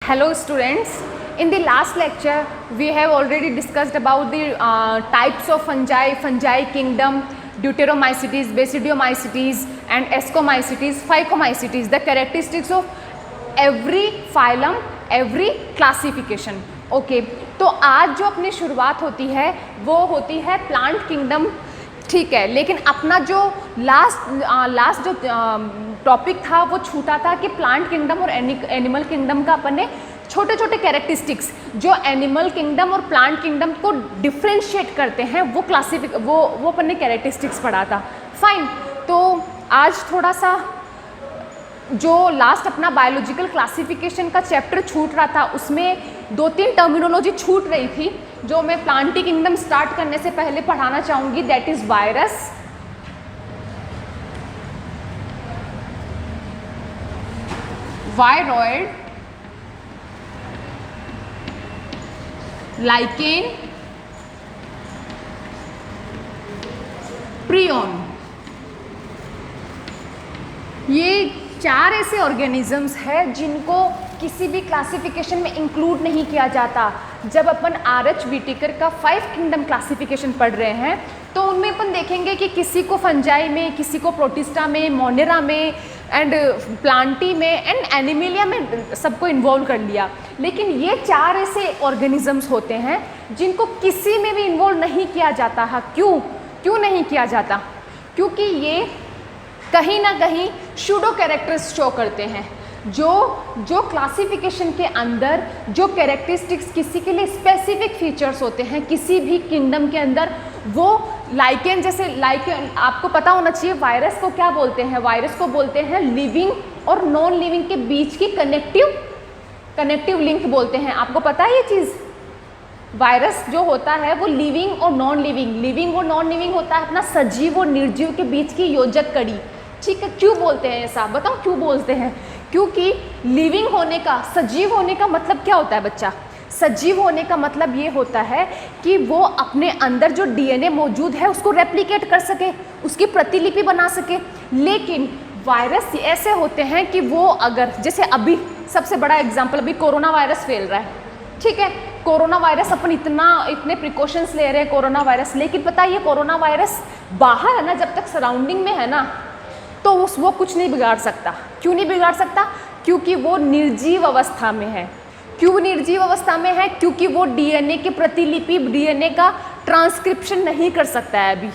Hello students, in the last lecture we have already discussed about the types of fungi kingdom, Deuteromycetes, Basidiomycetes and Ascomycetes, Phycomycetes, the characteristics of every phylum, every classification. Okay, तो आज जो अपनी शुरुआत होती है वो होती है प्लांट किंगडम, ठीक है। लेकिन अपना जो लास्ट जो टॉपिक था वो छूटा था कि प्लांट किंगडम और एनिमल किंगडम का अपन ने छोटे छोटे कैरेक्टरिस्टिक्स जो एनिमल किंगडम और प्लांट किंगडम को डिफ्रेंशिएट करते हैं वो अपन ने कैरेक्टरिस्टिक्स पढ़ा था। फाइन, तो आज थोड़ा सा जो लास्ट अपना बायोलॉजिकल क्लासिफिकेशन का चैप्टर छूट रहा था उसमें 2-3 टर्मिनोलॉजी छूट रही थी जो मैं प्लांटी किंगडम स्टार्ट करने से पहले पढ़ाना चाहूँगी। That is virus, viroid, lichen, prion. ये 4 ऐसे ऑर्गेनिजम्स हैं जिनको किसी भी क्लासिफिकेशन में इंक्लूड नहीं किया जाता। जब अपन RH व्हिटेकर का 5 किंगडम क्लासिफिकेशन पढ़ रहे हैं तो उनमें अपन देखेंगे कि किसी को फंजाई में, किसी को प्रोटिस्टा में, मोनेरा में एंड प्लांटी में एंड एनिमेलिया में सबको इन्वॉल्व कर लिया। लेकिन ये 4 ऐसे ऑर्गेनिजम्स होते हैं जिनको किसी में भी इन्वॉल्व नहीं किया जाता है। क्यों नहीं किया जाता? क्योंकि ये कहीं ना कहीं शूडो कैरेक्टर्स शो करते हैं। जो क्लासिफिकेशन के अंदर जो कैरेक्टरिस्टिक्स किसी के लिए स्पेसिफिक फीचर्स होते हैं किसी भी किंगडम के अंदर, वो लाइकेन, जैसे लाइकेन आपको पता होना चाहिए वायरस को क्या बोलते हैं। वायरस को बोलते हैं लिविंग और नॉन लिविंग के बीच की कनेक्टिव लिंक बोलते हैं। आपको पता है ये चीज़? वायरस जो होता है वो लिविंग और नॉन लिविंग होता है अपना सजीव और निर्जीव के बीच की योजक कड़ी, ठीक है। क्यों बोलते हैं ऐसा? बताओ क्यों बोलते हैं? क्योंकि लिविंग होने का, सजीव होने का मतलब क्या होता है बच्चा? सजीव होने का मतलब ये होता है कि वो अपने अंदर जो DNA मौजूद है उसको रेप्लिकेट कर सके, उसकी प्रतिलिपि बना सके। लेकिन वायरस ऐसे होते हैं कि वो अगर, जैसे अभी सबसे बड़ा एग्जाम्पल, अभी कोरोना वायरस फैल रहा है, ठीक है। कोरोना वायरस अपन इतने प्रिकॉशंस ले रहे हैं कोरोना वायरस, लेकिन पता है ये कोरोना वायरस बाहर है ना, जब तक सराउंडिंग में है ना तो वो कुछ नहीं बिगाड़ सकता। क्यों नहीं बिगाड़ सकता? क्योंकि वो निर्जीव अवस्था में है। क्यों निर्जीव अवस्था में है? क्योंकि वो DNA की प्रतिलिपि, DNA का ट्रांसक्रिप्शन नहीं कर सकता है अभी।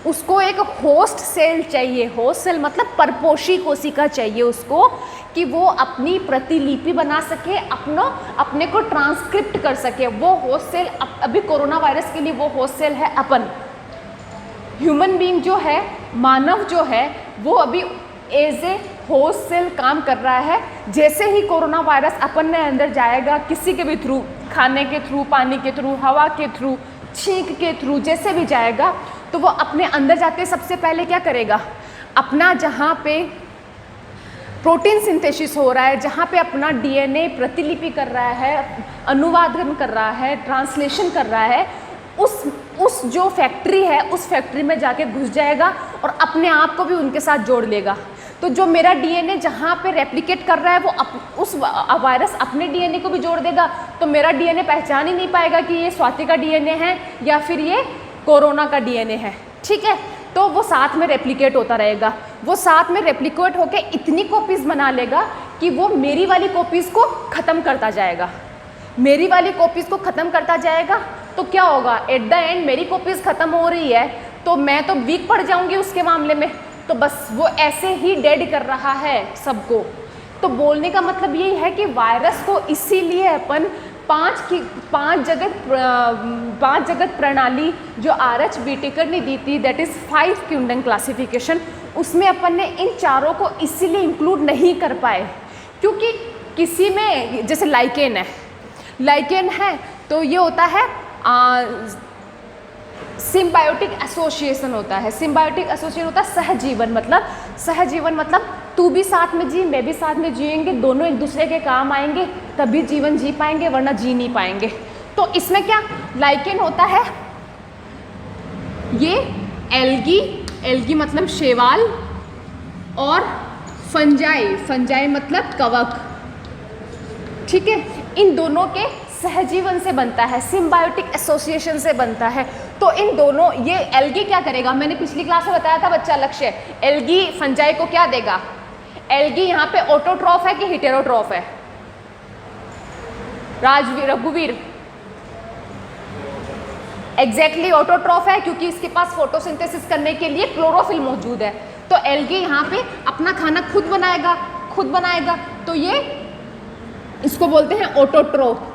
उसको एक होस्ट सेल चाहिए। होस्ट सेल मतलब परपोषी कोशिका चाहिए उसको, कि वो अपनी प्रतिलिपि बना सके, अपने को ट्रांसक्रिप्ट कर सके। वो होस्ट सेल अभी कोरोना वायरस के लिए वो होस्ट सेल है अपन। ह्यूमन बीइंग जो है, मानव जो है, वो अभी एज ए होस्ट सेल काम कर रहा है। जैसे ही कोरोना वायरस अपन ने अंदर जाएगा, किसी के भी थ्रू, खाने के थ्रू, पानी के थ्रू, हवा के थ्रू, छींक के थ्रू, जैसे भी जाएगा, तो वो अपने अंदर जाके सबसे पहले क्या करेगा? अपना जहाँ पे प्रोटीन सिंथेसिस हो रहा है, जहाँ पे अपना DNA प्रतिलिपि कर रहा है, अनुवादन कर रहा है, ट्रांसलेशन कर रहा है, उस जो फैक्ट्री है उस फैक्ट्री में जाके घुस जाएगा और अपने आप को भी उनके साथ जोड़ लेगा। तो जो मेरा DNA जहाँ पे रेप्लिकेट कर रहा है वो उस वायरस अपने DNA को भी जोड़ देगा। तो मेरा DNA पहचान ही नहीं पाएगा कि ये स्वाति का DNA है या फिर ये कोरोना का DNA है, ठीक है। तो वो साथ में रेप्लिकेट होता रहेगा। वो साथ में रेप्लिकेट होके इतनी कॉपीज़ बना लेगा कि वो मेरी वाली कॉपीज़ को ख़त्म करता जाएगा। मेरी वाली कॉपीज़ को ख़त्म करता जाएगा तो क्या होगा? एट द एंड मेरी कॉपीज़ ख़त्म हो रही है तो मैं तो वीक पड़ जाऊंगी उसके मामले में। तो बस वो ऐसे ही डेड कर रहा है सबको। तो बोलने का मतलब यही है कि वायरस को इसीलिए अपन 5 जगत प्रणाली जो RH व्हिटेकर ने दी थी, दैट इज़ 5 किंगडम क्लासिफिकेशन, उसमें अपन ने इन चारों को इसीलिए इंक्लूड नहीं कर पाए क्योंकि किसी में, जैसे लाइकेन है तो ये होता है सिम्बायोटिक एसोसिएशन होता है। सिम्बायोटिक एसोसिएशन होता है सहजीवन मतलब तू भी साथ में जी, मैं भी साथ में जिएंगे, दोनों एक दूसरे के काम आएंगे तभी जीवन जी पाएंगे, वरना जी नहीं पाएंगे। तो इसमें क्या लाइकेन होता है? ये एल्गी मतलब शैवाल, और फंजाई मतलब कवक, ठीक है, इन दोनों के सहजीवन से बनता है, सिम्बायोटिक एसोसिएशन से बनता है। तो इन दोनों, ये एल्गी क्या करेगा, मैंने पिछली क्लास में बताया था बच्चा लक्ष्य, एल्गी फंजाई को क्या देगा, एल्गी यहाँ पे ऑटोट्रॉफ है कि हेटेरोट्रॉफ है, राजवीर रघुवीर, एग्जैक्टली ऑटोट्रॉफ है, क्योंकि इसके पास फोटोसिंथेसिस करने के लिए क्लोरोफिल मौजूद है। तो एल्गी यहाँ पे अपना खाना खुद बनाएगा, तो ये इसको बोलते हैं ऑटोट्रॉफ,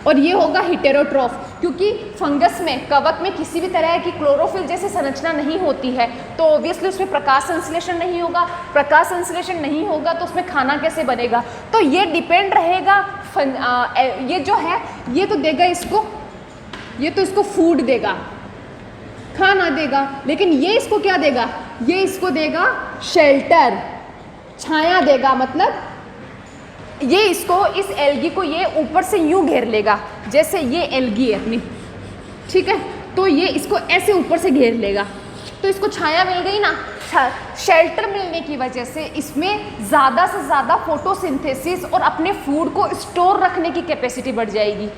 और ये होगा हेटेरोट्रॉफ, क्योंकि फंगस में, कवक में किसी भी तरह की क्लोरोफिल जैसी संरचना नहीं होती है, तो ऑब्वियसली उसमें प्रकाश संश्लेषण नहीं होगा, प्रकाश संश्लेषण नहीं होगा तो उसमें खाना कैसे बनेगा। तो ये डिपेंड रहेगा, ये जो है ये तो देगा इसको, ये तो इसको फूड देगा, खाना देगा, लेकिन ये इसको क्या देगा, ये इसको देगा शेल्टर, छाया देगा, मतलब ये इसको, इस एल्गी को ये ऊपर से यूं घेर लेगा, जैसे ये एल्गी है अपनी, ठीक है, तो ये इसको ऐसे ऊपर से घेर लेगा, तो इसको छाया मिल गई ना, शेल्टर मिलने की वजह से इसमें ज़्यादा से ज़्यादा फोटोसिंथेसिस और अपने फूड को स्टोर रखने की कैपेसिटी बढ़ जाएगी।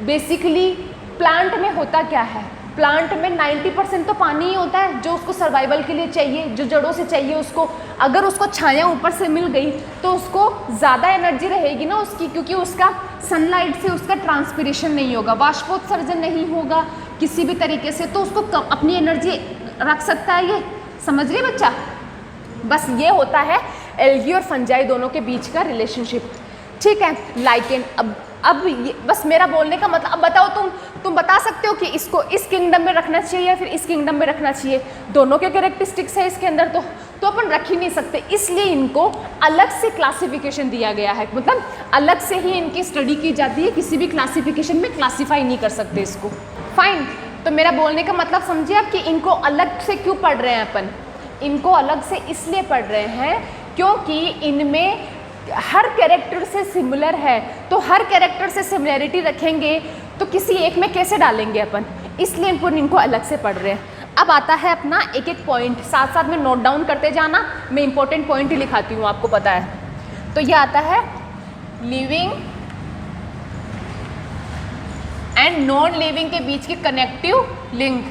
बेसिकली प्लांट में होता क्या है, प्लांट में 90% तो पानी ही होता है जो उसको सर्वाइवल के लिए चाहिए, जो जड़ों से चाहिए उसको, अगर उसको छाया ऊपर से मिल गई तो उसको ज़्यादा एनर्जी रहेगी ना उसकी, क्योंकि उसका सनलाइट से उसका ट्रांसपिरेशन नहीं होगा, वाष्पोत्सर्जन नहीं होगा किसी भी तरीके से, तो उसको अपनी एनर्जी रख सकता है। ये समझ रहे बच्चा, बस ये होता है एल्गी और फंजाई दोनों के बीच का रिलेशनशिप, ठीक है। लाइकेन, अब ये बस मेरा बोलने का मतलब, अब बताओ तुम बता सकते हो कि इसको इस किंगडम में रखना चाहिए या फिर इस किंगडम में रखना चाहिए, दोनों के कैरेक्टरिस्टिक्स है इसके अंदर, तो अपन रख ही नहीं सकते, इसलिए इनको अलग से क्लासिफिकेशन दिया गया है, मतलब अलग से ही इनकी स्टडी की जाती है, किसी भी क्लासिफिकेशन में क्लासीफाई नहीं कर सकते इसको। फाइन, तो मेरा बोलने का मतलब समझिए आप कि इनको अलग से क्यों पढ़ रहे हैं अपन, इनको अलग से इसलिए पढ़ रहे हैं क्योंकि इनमें हर कैरेक्टर से सिमिलर है, तो हर कैरेक्टर से सिमिलरिटी रखेंगे तो किसी एक में कैसे डालेंगे अपन, इसलिए इनको अलग से पढ़ रहे हैं। अब आता है अपना एक एक पॉइंट, साथ साथ में नोट डाउन करते जाना, मैं इंपॉर्टेंट पॉइंट ही लिखाती हूँ, आपको पता है। तो ये आता है लिविंग एंड नॉन लिविंग के बीच की कनेक्टिव लिंक।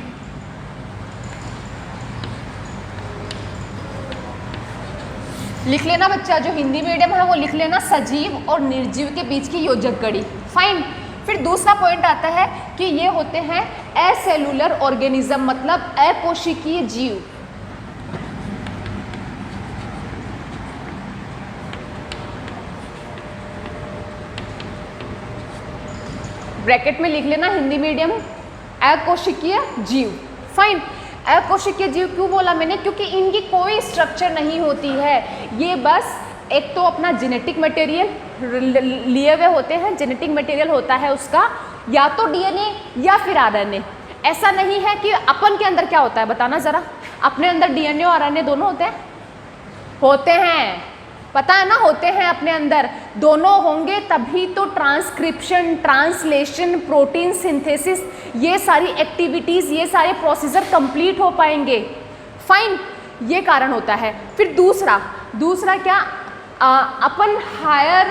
लिख लेना बच्चा, जो हिंदी मीडियम है वो लिख लेना, सजीव और निर्जीव के बीच की योजक कड़ी। फाइन, फिर दूसरा पॉइंट आता है कि ये होते हैं एसेलुलर ऑर्गेनिज्म, मतलब अकोशिकीय जीव। ब्रैकेट में लिख लेना हिंदी मीडियम, अकोशिकीय जीव। फाइन, अकोशिकीय जीव क्यों बोला मैंने, क्योंकि इनकी कोई स्ट्रक्चर नहीं होती है, ये बस एक तो अपना जेनेटिक मटेरियल लिए हुए होते हैं, जेनेटिक मटेरियल होता है उसका या तो डीएनए या फिर आरएनए। ऐसा नहीं है कि अपन के अंदर क्या होता है, बताना ज़रा, अपने अंदर डीएनए और आरएनए दोनों होते हैं, पता है ना, होते हैं अपने अंदर, दोनों होंगे तभी तो ट्रांसक्रिप्शन, ट्रांसलेशन, प्रोटीन सिंथेसिस, ये सारी एक्टिविटीज़, ये सारे प्रोसीजर कंप्लीट हो पाएंगे। फाइन, ये कारण होता है। फिर दूसरा क्या, अपन हायर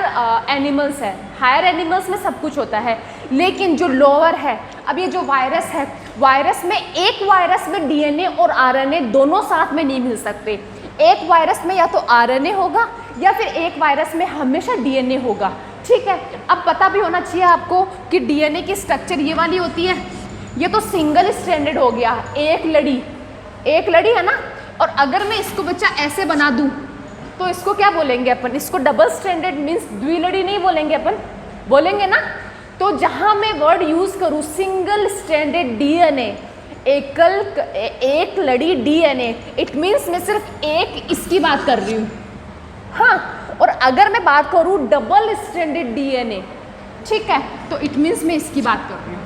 एनिमल्स है, हायर एनिमल्स में सब कुछ होता है, लेकिन जो लोअर है, अब ये जो वायरस है, वायरस में एक वायरस में डीएनए और आरएनए दोनों साथ में नहीं मिल सकते, एक वायरस में या तो आरएनए होगा या फिर एक वायरस में हमेशा डीएनए होगा, ठीक है। अब पता भी होना चाहिए आपको कि डीएनए की स्ट्रक्चर ये वाली होती है, ये तो सिंगल स्ट्रैंडेड हो गया, एक लड़ी है ना, और अगर मैं इसको बच्चा ऐसे बना दूं तो इसको क्या बोलेंगे अपन, इसको डबल स्ट्रैंडेड मीन्स द्विलड़ी नहीं बोलेंगे अपन, बोलेंगे ना। तो जहां मैं वर्ड यूज करूं सिंगल स्ट्रैंडेड डीएनए, एक लड़ी डीएनए, इट मीन्स मैं सिर्फ एक इसकी बात कर रही हूँ, हाँ। और अगर मैं बात करूँ डबल स्ट्रैंडेड डीएनए, ठीक है, तो इट मीन्स मैं इसकी बात कर रही हूँ।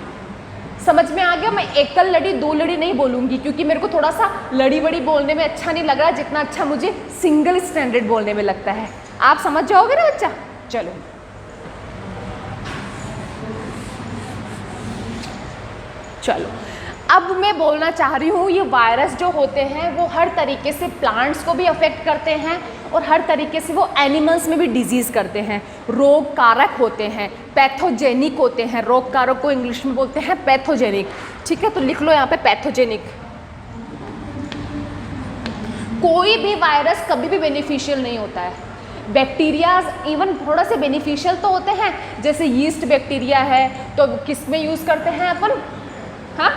समझ में आ गया, मैं एकल लड़ी दो लड़ी नहीं बोलूँगी, क्योंकि मेरे को थोड़ा सा लड़ी बड़ी बोलने में अच्छा नहीं लग रहा है, जितना अच्छा मुझे सिंगल स्ट्रैंडेड बोलने में लगता है। आप समझ जाओगे ना बच्चा। चलो अब मैं बोलना चाह रही हूँ, ये वायरस जो होते हैं वो हर तरीके से प्लांट्स को भी अफेक्ट करते हैं और हर तरीके से वो एनिमल्स में भी डिजीज़ करते हैं, रोग कारक होते हैं, पैथोजेनिक होते हैं। रोग कारक को इंग्लिश में बोलते हैं पैथोजेनिक। ठीक है, तो लिख लो यहाँ पे पैथोजेनिक। कोई भी वायरस कभी भी बेनिफिशियल नहीं होता है। बैक्टीरियाज इवन थोड़ा से बेनिफिशियल तो होते हैं, जैसे यीस्ट बैक्टीरिया है तो किस में यूज़ करते हैं अपन, हाँ,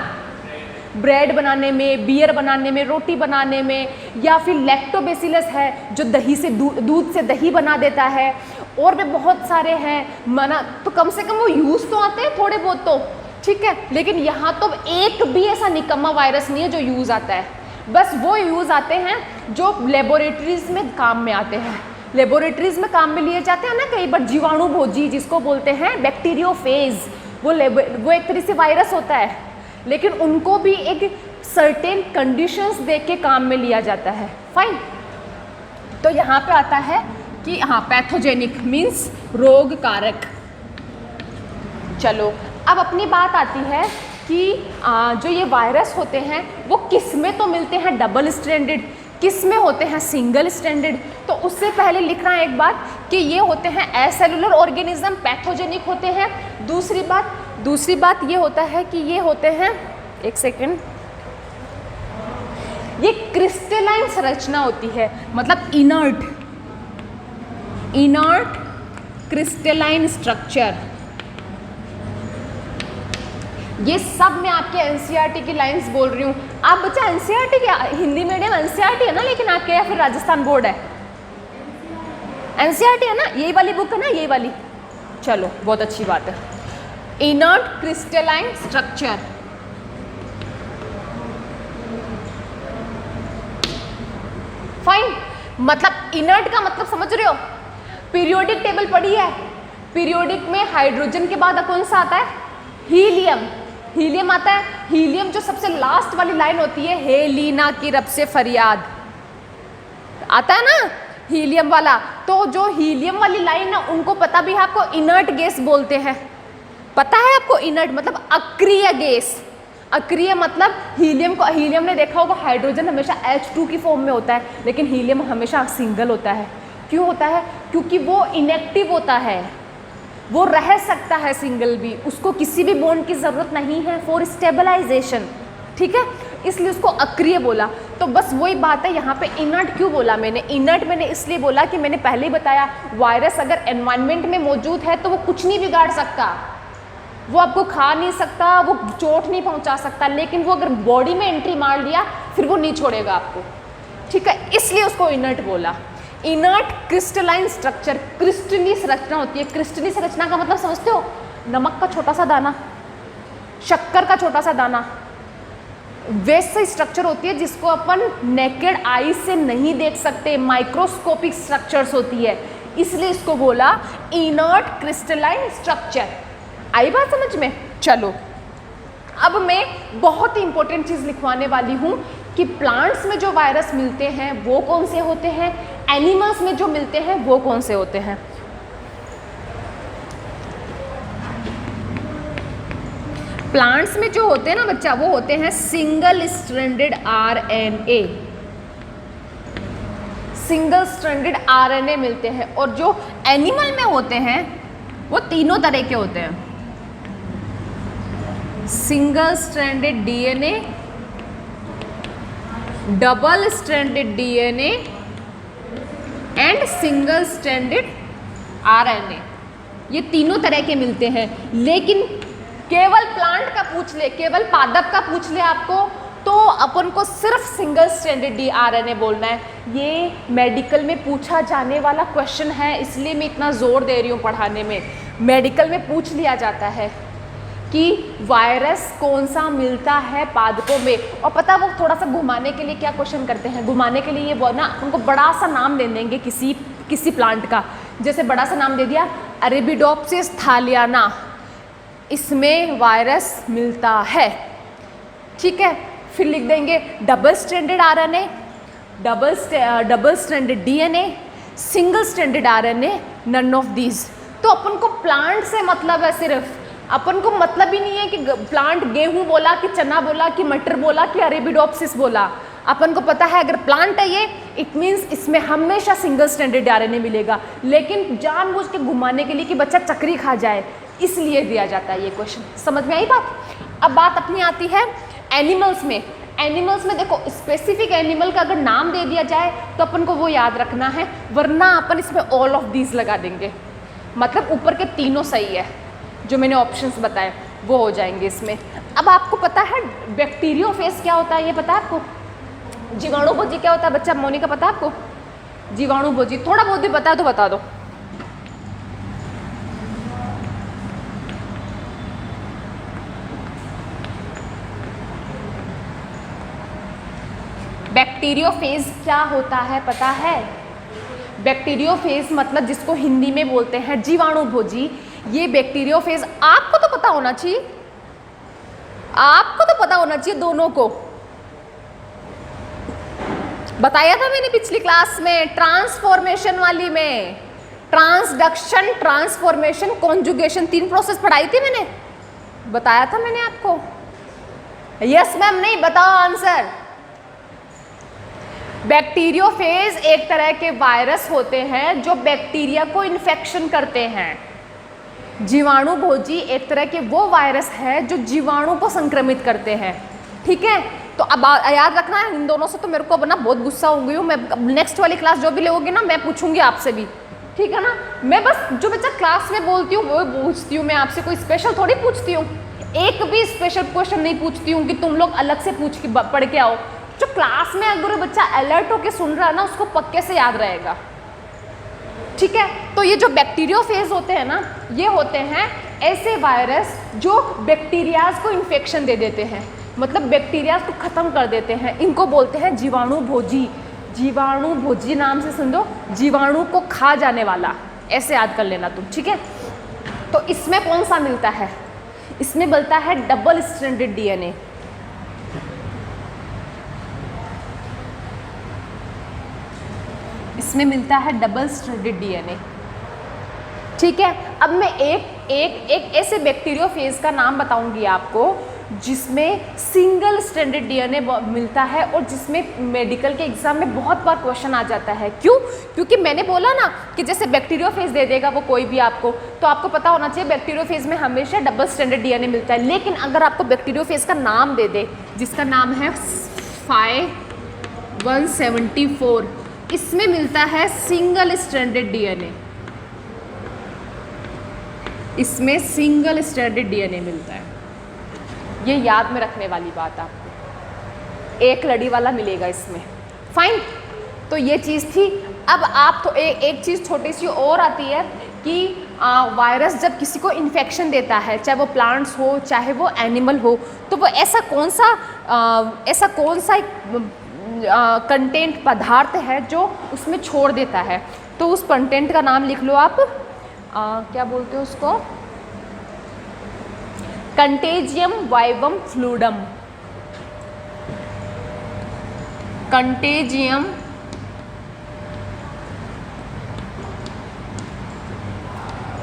ब्रेड बनाने में, बियर बनाने में, रोटी बनाने में, या फिर लैक्टोबैसिलस है जो दही से दूध से दही बना देता है, और भी बहुत सारे हैं मना, तो कम से कम वो यूज़ तो आते हैं थोड़े बहुत तो, ठीक है। लेकिन यहाँ तो एक भी ऐसा निकम्मा वायरस नहीं है जो यूज़ आता है, बस वो यूज़ आते हैं जो लेबोरेटरीज में काम में आते हैं। लेबोरेटरीज में काम में लिए जाते हैं ना कई बार, जीवाणु भोजी जिसको बोलते हैं, बैक्टीरियोफेज, वो एक तरह से वायरस होता है, लेकिन उनको भी एक सर्टेन कंडीशंस देख के काम में लिया जाता है। फाइन, तो यहाँ पे आता है कि हाँ, पैथोजेनिक मीन्स रोग कारक। चलो अब अपनी बात आती है कि जो ये वायरस होते हैं वो किस में तो मिलते हैं डबल स्ट्रैंडेड, किस में होते हैं सिंगल स्ट्रैंडेड। तो उससे पहले लिखना है एक बात कि ये होते हैं एसेलुलर ऑर्गेनिज्म, पैथोजेनिक होते हैं। दूसरी बात ये होता है कि ये होते हैं, एक सेकेंड, ये क्रिस्टलाइन संरचना होती है, मतलब इनर्ट क्रिस्टलाइन स्ट्रक्चर। ये सब मैं आपके एनसीईआरटी की लाइंस बोल रही हूँ। आप बच्चा एनसीईआरटी क्या, हिंदी मीडियम एनसीईआरटी है ना, लेकिन आपके या फिर राजस्थान बोर्ड है? एनसीईआरटी है ना, यही वाली बुक है ना, यही वाली। चलो बहुत अच्छी बात है। इनर्ट क्रिस्टलाइन स्ट्रक्चर, फाइन, मतलब इनर्ट का मतलब समझ रहे हो? पीरियोडिक टेबल पढ़ी है, पीरियोडिक में हाइड्रोजन के बाद कौन सा आता है? हीलियम आता है। हीलियम जो सबसे लास्ट वाली लाइन होती है, हेलीना की रब से फरियाद, आता है ना हीलियम वाला। तो जो हीलियम वाली लाइन है उनको पता भी है आपको, इनर्ट गैस बोलते हैं। पता है आपको? इनर्ट मतलब अक्रिय गैस। अक्रिय मतलब हीलियम ने देखा होगा, हाइड्रोजन हमेशा H2 की फॉर्म में होता है, लेकिन हीलियम हमेशा सिंगल होता है। क्यों होता है? क्योंकि वो इनएक्टिव होता है, वो रह सकता है सिंगल भी, उसको किसी भी बॉन्ड की ज़रूरत नहीं है फॉर स्टेबलाइजेशन, ठीक है, इसलिए उसको अक्रिय बोला। तो बस वही बात है, यहाँ पे इनर्ट क्यों बोला मैंने? इनर्ट मैंने इसलिए बोला कि मैंने पहले ही बताया, वायरस अगर एनवायरनमेंट में मौजूद है तो वो कुछ नहीं बिगाड़ सकता, वो आपको खा नहीं सकता, वो चोट नहीं पहुँचा सकता, लेकिन वो अगर बॉडी में एंट्री मार लिया फिर वो नहीं छोड़ेगा आपको, ठीक है, इसलिए उसको इनर्ट बोला। इनर्ट क्रिस्टलाइन स्ट्रक्चर, क्रिस्टली संरचना होती है। क्रिस्टली संरचना का मतलब समझते हो? नमक का छोटा सा दाना, शक्कर का छोटा सा दाना, वैसे स्ट्रक्चर होती है जिसको अपन नेकेड आई से नहीं देख सकते, माइक्रोस्कोपिक स्ट्रक्चर्स होती है, इसलिए इसको बोला इनर्ट क्रिस्टलाइन स्ट्रक्चर। आई बात समझ में? चलो अब मैं बहुत ही इंपॉर्टेंट चीज़ लिखवाने वाली हूँ कि प्लांट्स में जो वायरस मिलते हैं वो कौन से होते हैं, एनिमल्स में जो मिलते हैं वो कौन से होते हैं। प्लांट्स में जो होते हैं ना बच्चा, वो होते हैं single stranded RNA, single stranded RNA मिलते हैं। और जो एनिमल में होते हैं वो तीनों तरह के होते हैं, single stranded DNA, double stranded DNA and single stranded RNA, ये तीनों तरह के मिलते हैं। लेकिन केवल प्लांट का पूछ ले, केवल पादप का पूछ ले आपको, तो अपन को सिर्फ सिंगल स्ट्रैंडेड आरएनए बोलना है। ये मेडिकल में पूछा जाने वाला क्वेश्चन है, इसलिए मैं इतना जोर दे रही हूँ पढ़ाने में। मेडिकल में पूछ लिया जाता है कि वायरस कौन सा मिलता है पादपों में, और पता वो थोड़ा सा घुमाने के लिए क्या क्वेश्चन करते हैं, घुमाने के लिए ये वो ना उनको बड़ा सा नाम दे देंगे किसी प्लांट का। जैसे बड़ा सा नाम दे दिया अरेबिडोप्सिस थालियाना, इसमें वायरस मिलता है, ठीक है। फिर लिख देंगे double stranded RNA, double stranded DNA, single stranded RNA, none of these. तो अपन को प्लांट से मतलब है सिर्फ, अपन को मतलब ही नहीं है कि प्लांट गेहूं बोला कि चना बोला कि मटर बोला कि अरेबिडोप्सिस बोला, अपन को पता है अगर प्लांट है ये, इट मीन्स इसमें हमेशा सिंगल स्ट्रैंडेड आरएनए मिलेगा, लेकिन जानबूझ के घुमाने के लिए कि बच्चा चक्री खा जाए, इसलिए दिया जाता है ये क्वेश्चन। समझ में आई बात? अब बात अपनी आती है एनिमल्स में। एनिमल्स में देखो स्पेसिफिक एनिमल का अगर नाम दे दिया जाए तो अपन को वो याद रखना है, वरना अपन इसमें ऑल ऑफ दीज लगा देंगे, मतलब ऊपर के तीनों सही है जो मैंने ऑप्शंस बताए वो हो जाएंगे इसमें। अब आपको पता है बैक्टीरियोफेज क्या होता है, ये पता है आपको? जीवाणुभोजी क्या होता है बच्चा? मोनिका पता है आपको? जीवाणुभोजी थोड़ा बहुत भी पता है तो बता दो। बैक्टीरियोफेज क्या होता है पता है? बैक्टीरियोफेज मतलब जिसको हिंदी में बोलते हैं जीवाणुभोजी, ये बैक्टीरियोफेज आपको तो पता होना चाहिए, आपको तो पता होना चाहिए दोनों को। बताया था मैंने पिछली क्लास में ट्रांसफॉर्मेशन वाली में, ट्रांसडक्शन, ट्रांसफॉर्मेशन, कॉन्जुगेशन, 3 प्रोसेस पढ़ाई थी मैंने, बताया था मैंने आपको। यस मैम, नहीं बताओ आंसर। बैक्टीरियोफेज एक तरह के वायरस होते हैं जो बैक्टीरिया को इन्फेक्शन करते हैं। जीवाणुभोजी एक तरह के वो वायरस है जो जीवाणु को संक्रमित करते हैं। ठीक है, तो अब याद रखना है, इन दोनों से तो मेरे को ना बहुत गुस्सा हो गई हूँ मैं। नेक्स्ट वाली क्लास जो भी लोगे ना, मैं पूछूंगी आपसे भी, ठीक है ना? मैं बस जो बच्चा क्लास में बोलती हूँ वो पूछती हूँ मैं आपसे, कोई स्पेशल थोड़ी पूछती हूँ। एक भी स्पेशल क्वेश्चन नहीं पूछती हूँ कि तुम लोग अलग से पूछ के पढ़ के आओ। जो क्लास में अगर बच्चा अलर्ट होके सुन रहा है ना, उसको पक्के से याद रहेगा। ठीक है, तो ये जो बैक्टीरियोफेज होते हैं ना, ये होते हैं ऐसे वायरस जो बैक्टीरियाज को इन्फेक्शन दे देते हैं, मतलब बैक्टीरियाज को खत्म कर देते हैं। इनको बोलते हैं जीवाणुभोजी। जीवाणुभोजी नाम से सुन दो, जीवाणु को खा जाने वाला, ऐसे याद कर लेना तुम। ठीक है, तो इसमें कौन सा मिलता है? इसमें मिलता है डबल स्ट्रैंडेड डीएनए। इसमें मिलता है डबल स्ट्रैंडेड डीएनए। ठीक है, अब मैं एक ऐसे बैक्टीरियोफेज का नाम बताऊंगी आपको जिसमें सिंगल स्ट्रैंडेड डीएनए मिलता है और जिसमें मेडिकल के एग्जाम में बहुत बार क्वेश्चन आ जाता है। क्यों? क्योंकि मैंने बोला ना कि जैसे बैक्टीरियोफेज दे देगा वो कोई भी आपको, तो आपको पता होना चाहिए बैक्टीरियोफेज में हमेशा डबल स्ट्रैंडेड डीएनए मिलता है। लेकिन अगर आपको बैक्टीरियोफेज का नाम दे दे जिसका नाम है 5174, इसमें मिलता है सिंगल स्ट्रैंडेड डीएनए। इसमें सिंगल स्ट्रैंडेड डीएनए मिलता है। ये याद में रखने वाली बात आपको, एक लड़ी वाला मिलेगा इसमें। फाइन, तो ये चीज़ थी। अब आप तो एक चीज़ छोटी सी और आती है कि वायरस जब किसी को इन्फेक्शन देता है, चाहे वो प्लांट्स हो चाहे वो एनिमल हो, तो वो ऐसा कौन सा कंटेंट पदार्थ है जो उसमें छोड़ देता है। तो उस कंटेंट का नाम लिख लो आप, क्या बोलते हो उसको? Contagium vivum fluidum. Contagium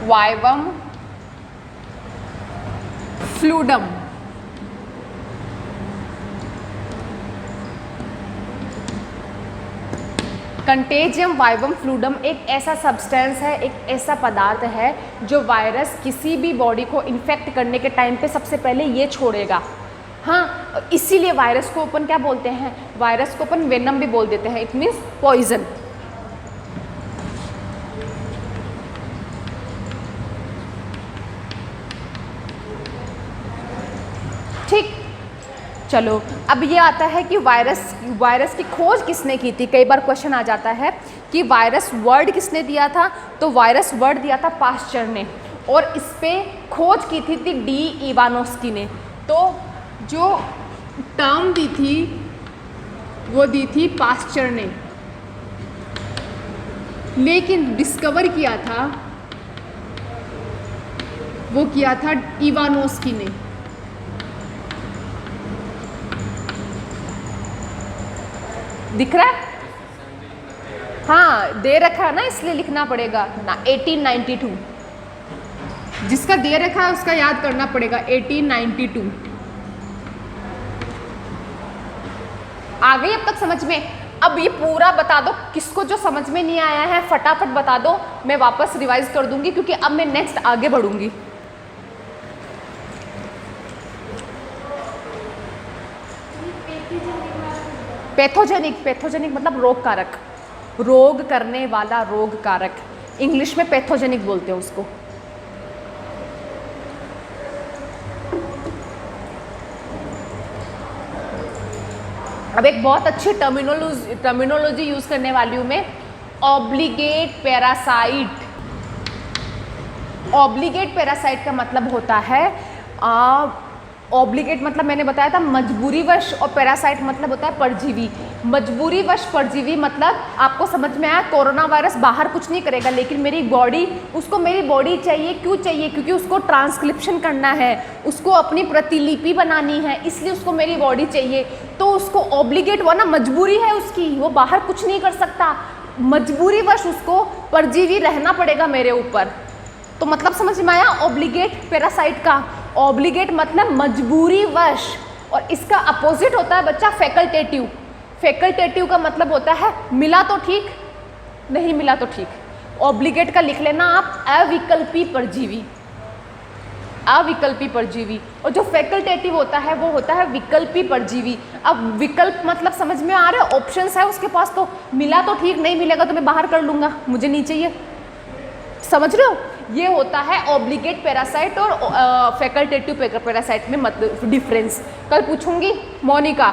vivum fluidum. Contagium vivum fluidum एक ऐसा सब्सटेंस है, एक ऐसा पदार्थ है जो वायरस किसी भी बॉडी को इन्फेक्ट करने के टाइम पे सबसे पहले ये छोड़ेगा। हाँ, इसीलिए वायरस को अपन क्या बोलते हैं? वायरस को अपन वेनम भी बोल देते हैं, इट मीन्स पॉइजन। ठीक, चलो अब ये आता है कि वायरस की खोज किसने की थी। कई बार क्वेश्चन आ जाता है कि वायरस वर्ड किसने दिया था, तो वायरस वर्ड दिया था पास्चर ने, और इस पे खोज की थी डी इवानोस्की ने। तो जो टर्म दी थी वो दी थी पास्चर ने, लेकिन डिस्कवर किया था वो किया था इवानोस्की ने। दिख रहा है? हाँ, दे रखा है ना, इसलिए लिखना पड़ेगा ना। 1892 जिसका दे रखा है उसका याद करना पड़ेगा, 1892। आ गई अब तक समझ में? अब ये पूरा बता दो, किसको जो समझ में नहीं आया है फटाफट बता दो, मैं वापस रिवाइज कर दूंगी क्योंकि अब मैं नेक्स्ट आगे बढ़ूंगी। पैथोजेनिक, पैथोजेनिक मतलब रोग कारक, रोग करने वाला, रोग कारक, इंग्लिश में पैथोजेनिक बोलते हैं उसको। अब एक बहुत अच्छी टर्मिनोलॉजी यूज करने वाली हूँ मैं, ऑब्लिगेट पैरासाइट। ऑब्लिगेट पैरासाइट का मतलब होता है ऑब्लिगेट मतलब मैंने बताया था मजबूरीवश, और पैरासाइट मतलब होता है परजीवी। मजबूरीवश परजीवी मतलब आपको समझ में आया, कोरोना वायरस बाहर कुछ नहीं करेगा लेकिन मेरी बॉडी, उसको मेरी बॉडी चाहिए। क्यों चाहिए? क्योंकि उसको ट्रांसक्रिप्शन करना है, उसको अपनी प्रतिलिपि बनानी है, इसलिए उसको मेरी बॉडी चाहिए। तो उसको ऑब्लिगेट हुआ ना, मजबूरी है उसकी, वो बाहर कुछ नहीं कर सकता, मजबूरीवश उसको परजीवी रहना पड़ेगा मेरे ऊपर। तो मतलब समझ में आया ऑब्लिगेट पैरासाइट का। ऑब्लिगेट मतलब मजबूरीवश, और इसका अपोजिट होता है बच्चा फैकल्टेटिव। फैकल्टेटिव का मतलब होता है मिला तो ठीक, नहीं मिला तो ठीक। ऑब्लिगेट का लिख लेना आप अविकल्पी परजीवी, अविकल्पी परजीवी। और जो फैकल्टेटिव होता है वो होता है विकल्पी परजीवी। अब विकल्प मतलब समझ में आ रहा है, ऑप्शंस है उसके पास, तो मिला तो ठीक, नहीं मिलेगा तो मैं बाहर कर लूँगा, मुझे नहीं चाहिए। समझ रहे हो? ये होता है ऑब्लिगेट पैरासाइट और फैकल्टेटिव पैरासाइट में मतलब डिफरेंस। कल पूछूंगी मोनिका,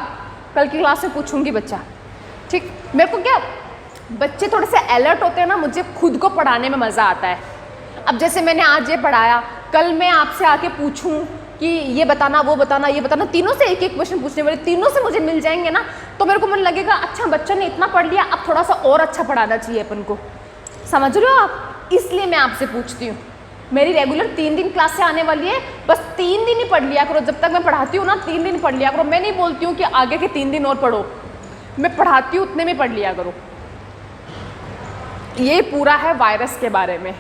कल की क्लास में पूछूंगी बच्चा, ठीक? मेरे को क्या, बच्चे थोड़े से अलर्ट होते हैं ना, मुझे खुद को पढ़ाने में मज़ा आता है। अब जैसे मैंने आज ये पढ़ाया, कल मैं आपसे आके पूछूं कि ये बताना, वो बताना, ये बताना, तीनों से एक एक क्वेश्चन पूछने वाले, तीनों से मुझे मिल जाएंगे ना, तो मेरे को मन लगेगा अच्छा बच्चा ने इतना पढ़ लिया, अब थोड़ा सा और अच्छा पढ़ाना चाहिए अपन को। समझ रहे हो आप? इसलिए मैं आपसे पूछती हूँ। मेरी रेगुलर 3 दिन क्लास से आने वाली है, बस 3 दिन ही पढ़ लिया करो। जब तक मैं पढ़ाती हूँ ना 3 दिन पढ़ लिया करो। मैं नहीं बोलती हूँ कि आगे के 3 दिन और पढ़ो, मैं पढ़ाती हूँ उतने में पढ़ लिया करो। ये पूरा है वायरस के बारे में।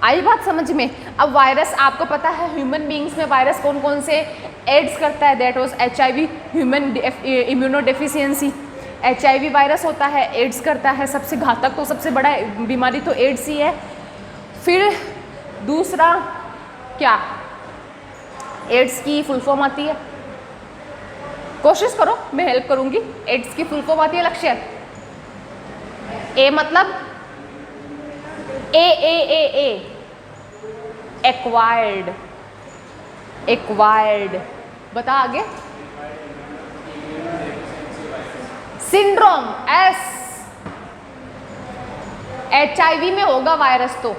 आई बात समझ में? अब वायरस आपको पता है ह्यूमन बींग्स में वायरस कौन कौन से एड्स करता है, that was HIV, human immuno deficiency. HIV virus होता है, एड्स करता है, सबसे घातक तो सबसे बड़ा बीमारी तो एड्स ही है। फिर दूसरा क्या, एड्स की फुल फॉर्म आती है, कोशिश करो मैं हेल्प करूंगी। एड्स की फुल फॉर्म आती है लक्ष्य, ए मतलब ए एक्वायर्ड, एक्वायर्ड। बता आगे, सिंड्रोम, एस। HIV में होगा वायरस तो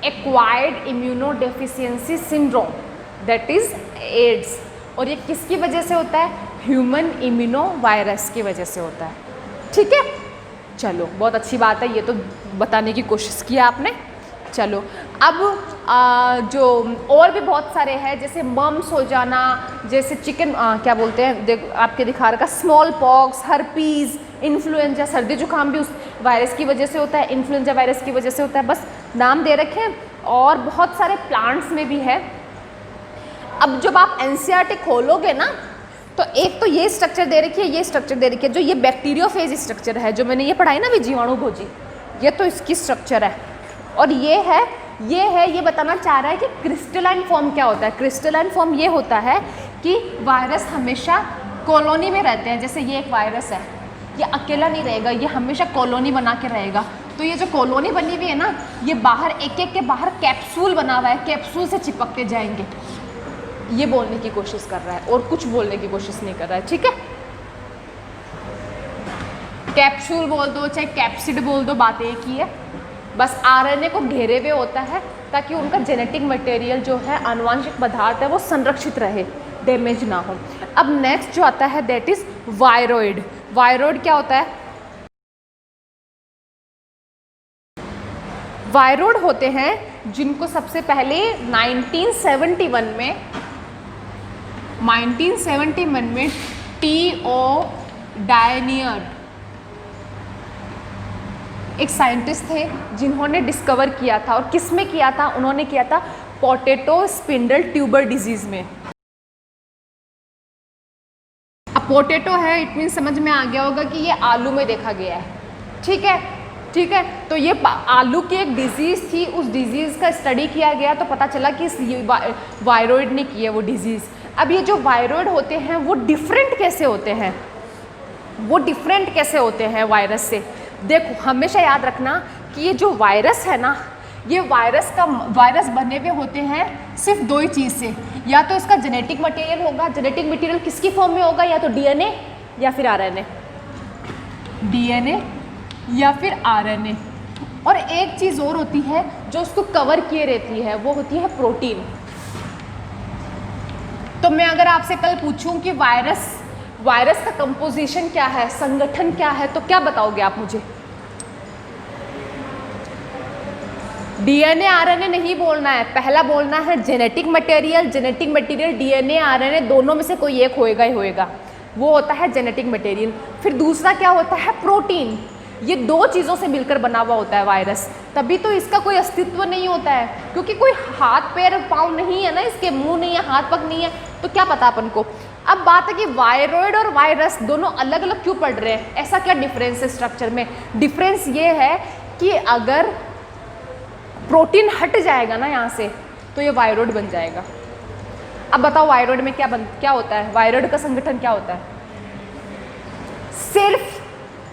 acquired immunodeficiency syndrome, that is AIDS. और ये किसकी वजह से होता है? ह्यूमन इम्यूनो वायरस की वजह से होता है। ठीक है, चलो बहुत अच्छी बात है, ये तो बताने की कोशिश किया आपने। चलो अब जो और भी बहुत सारे हैं, जैसे मम्स हो जाना, जैसे चिकन क्या बोलते हैं, आपके दिखा रखा स्मॉल पॉक्स, हर्पीज, इन्फ्लुएंजा, सर्दी जुकाम भी उस वायरस की वजह से होता है, इन्फ्लुएंजा वायरस की वजह से होता है। बस नाम दे रखे हैं, और बहुत सारे प्लांट्स में भी है। अब जब आप NCERT खोलोगे ना, तो एक तो ये स्ट्रक्चर दे रखी है, ये स्ट्रक्चर दे रखी है, जो ये बैक्टीरियोफेज स्ट्रक्चर है, जो मैंने ये पढ़ाई ना भी जीवाणु भोजी, ये तो इसकी स्ट्रक्चर है। और ये बताना चाह रहा है कि क्रिस्टलाइन फॉर्म क्या होता है। क्रिस्टलाइन फॉर्म ये होता है कि वायरस हमेशा कॉलोनी में रहते हैं। जैसे ये एक वायरस है, ये अकेला नहीं रहेगा, ये हमेशा कॉलोनी बना के रहेगा। तो ये जो कॉलोनी बनी हुई है ना, ये बाहर एक एक के बाहर कैप्सूल बना हुआ है, कैप्सूल से चिपकते जाएंगे। ये बोलने की कोशिश कर रहा है, और कुछ बोलने की कोशिश नहीं कर रहा है। ठीक है, कैप्सूल बोल दो चाहे कैप्सिड बोल दो, बात एक ही है। बस RNA को घेरे हुए होता है ताकि उनका जेनेटिक मटेरियल जो है, आनुवांशिक पदार्थ है, वो संरक्षित रहे, डैमेज ना हो। अब नेक्स्ट जो आता है दैट इज वायरॉइड। वायरॉइड क्या होता है? वायरॉइड होते हैं जिनको सबसे पहले 1971 में T.O. डायनियर एक साइंटिस्ट थे जिन्होंने डिस्कवर किया था। और किस में किया था? उन्होंने किया था पोटैटो स्पिंडल ट्यूबर डिजीज में। अब पोटैटो है, इट मीन समझ में आ गया होगा कि ये आलू में देखा गया है। ठीक है, ठीक है। तो ये आलू की एक डिजीज़ थी, उस डिजीज़ का स्टडी किया गया तो पता चला कि वायरॉइड ने की है वो डिजीज़। अब ये जो वायरॉइड होते हैं वो डिफरेंट कैसे होते हैं, वो डिफरेंट कैसे होते हैं वायरस से? देखो हमेशा याद रखना कि ये जो वायरस है ना, ये वायरस बने हुए होते हैं सिर्फ दो ही चीज़ से, या तो इसका जेनेटिक मटेरियल होगा। जेनेटिक मटेरियल किसकी फॉर्म में होगा? या तो डीएनए या फिर आरएनए, डीएनए या फिर आरएनए। और एक चीज़ और होती है जो उसको कवर किए रहती है, वो होती है प्रोटीन। तो मैं अगर आपसे कल पूछूं कि वायरस का कंपोजिशन क्या है, संगठन क्या है, तो क्या बताओगे आप मुझे? डीएनए आरएनए नहीं बोलना है, पहला बोलना है genetic material. Genetic material DNA RNA दोनों में से कोई एक होएगा ही होएगा, वो होता है जेनेटिक मटेरियल। फिर दूसरा क्या होता है? प्रोटीन। ये दो चीज़ों से मिलकर बना हुआ होता है वायरस, तभी तो इसका कोई अस्तित्व नहीं होता है, क्योंकि कोई हाथ पैर पाँव नहीं है ना, इसके मुंह नहीं है, हाथ पग नहीं है, तो क्या पता अपन को। अब बात है कि वायरॉइड और वायरस दोनों अलग अलग क्यों पढ़ रहे हैं, ऐसा क्या डिफरेंस है स्ट्रक्चर में? डिफरेंस ये है कि अगर प्रोटीन हट जाएगा ना यहाँ से तो ये वायरॉइड बन जाएगा। अब बताओ वायरॉइड में क्या होता है? वायरॉइड का संगठन क्या होता है? सिर्फ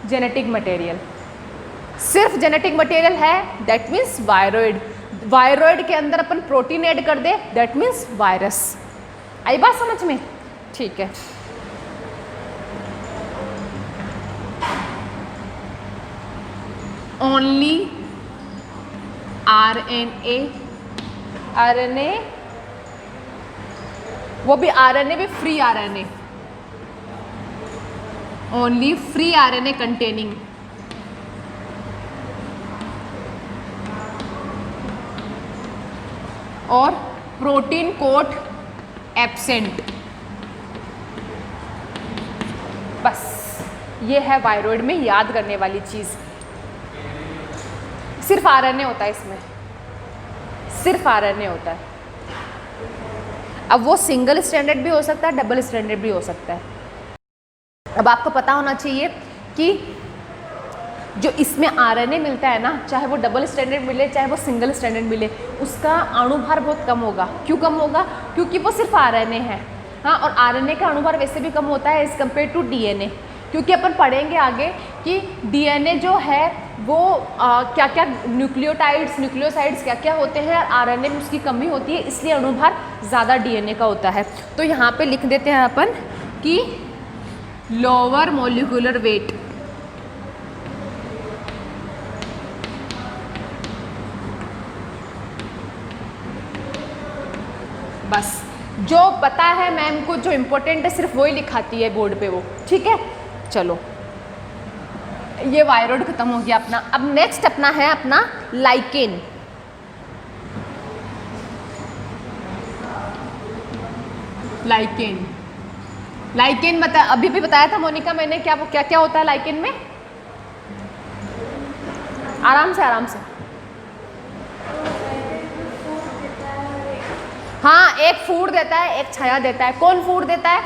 जेनेटिक मटेरियल, सिर्फ जेनेटिक मटेरियल है, दैट मीन्स वायरॉइड। वायरॉइड के अंदर अपन प्रोटीन ऐड कर दे, दैट मीन्स वायरस। आई बात समझ में? ठीक है। ओनली आरएनए, आरएनए, वो भी आरएनए भी free RNA, only free RNA containing और प्रोटीन कोट एब्सेंट। बस ये है वायरॉइड में याद करने वाली चीज़। सिर्फ आरएनए होता है इसमें, सिर्फ आरएनए होता है। अब वो सिंगल स्ट्रैंडेड भी हो सकता है, डबल स्ट्रैंडेड भी हो सकता है। अब आपको पता होना चाहिए कि जो इसमें आरएनए मिलता है ना, चाहे वो डबल स्ट्रैंडेड मिले चाहे वो सिंगल स्ट्रैंडेड मिले, उसका अणुभार बहुत कम होगा। क्यों कम होगा? क्योंकि वो सिर्फ आरएनए है। हाँ, और आरएनए का अणुभार वैसे भी कम होता है एज कम्पेयर टू डीएनए, क्योंकि अपन पढ़ेंगे आगे कि डीएनए जो है वो क्या क्या न्यूक्लियोटाइड्स, न्यूक्लियोसाइड्स क्या क्या होते हैं, और आरएनए में उसकी कमी होती है, इसलिए अणुभार ज़्यादा डीएनए का होता है। तो यहाँ पे लिख देते हैं अपन कि लोअर मोलिकुलर वेट, बस जो पता है मैम को, जो इम्पोर्टेंट है सिर्फ वही लिखाती है बोर्ड पे वो। ठीक है, चलो ये वायरॉइड खत्म हो गया अपना। अब नेक्स्ट अपना है अपना लाइकेन। लाइकेन, लाइकेन बता, अभी भी बताया था मोनिका मैंने, क्या क्या क्या होता है लाइकेन में? आराम से आराम से। हाँ, एक फूड देता है, एक छाया देता है। कौन फूड देता है?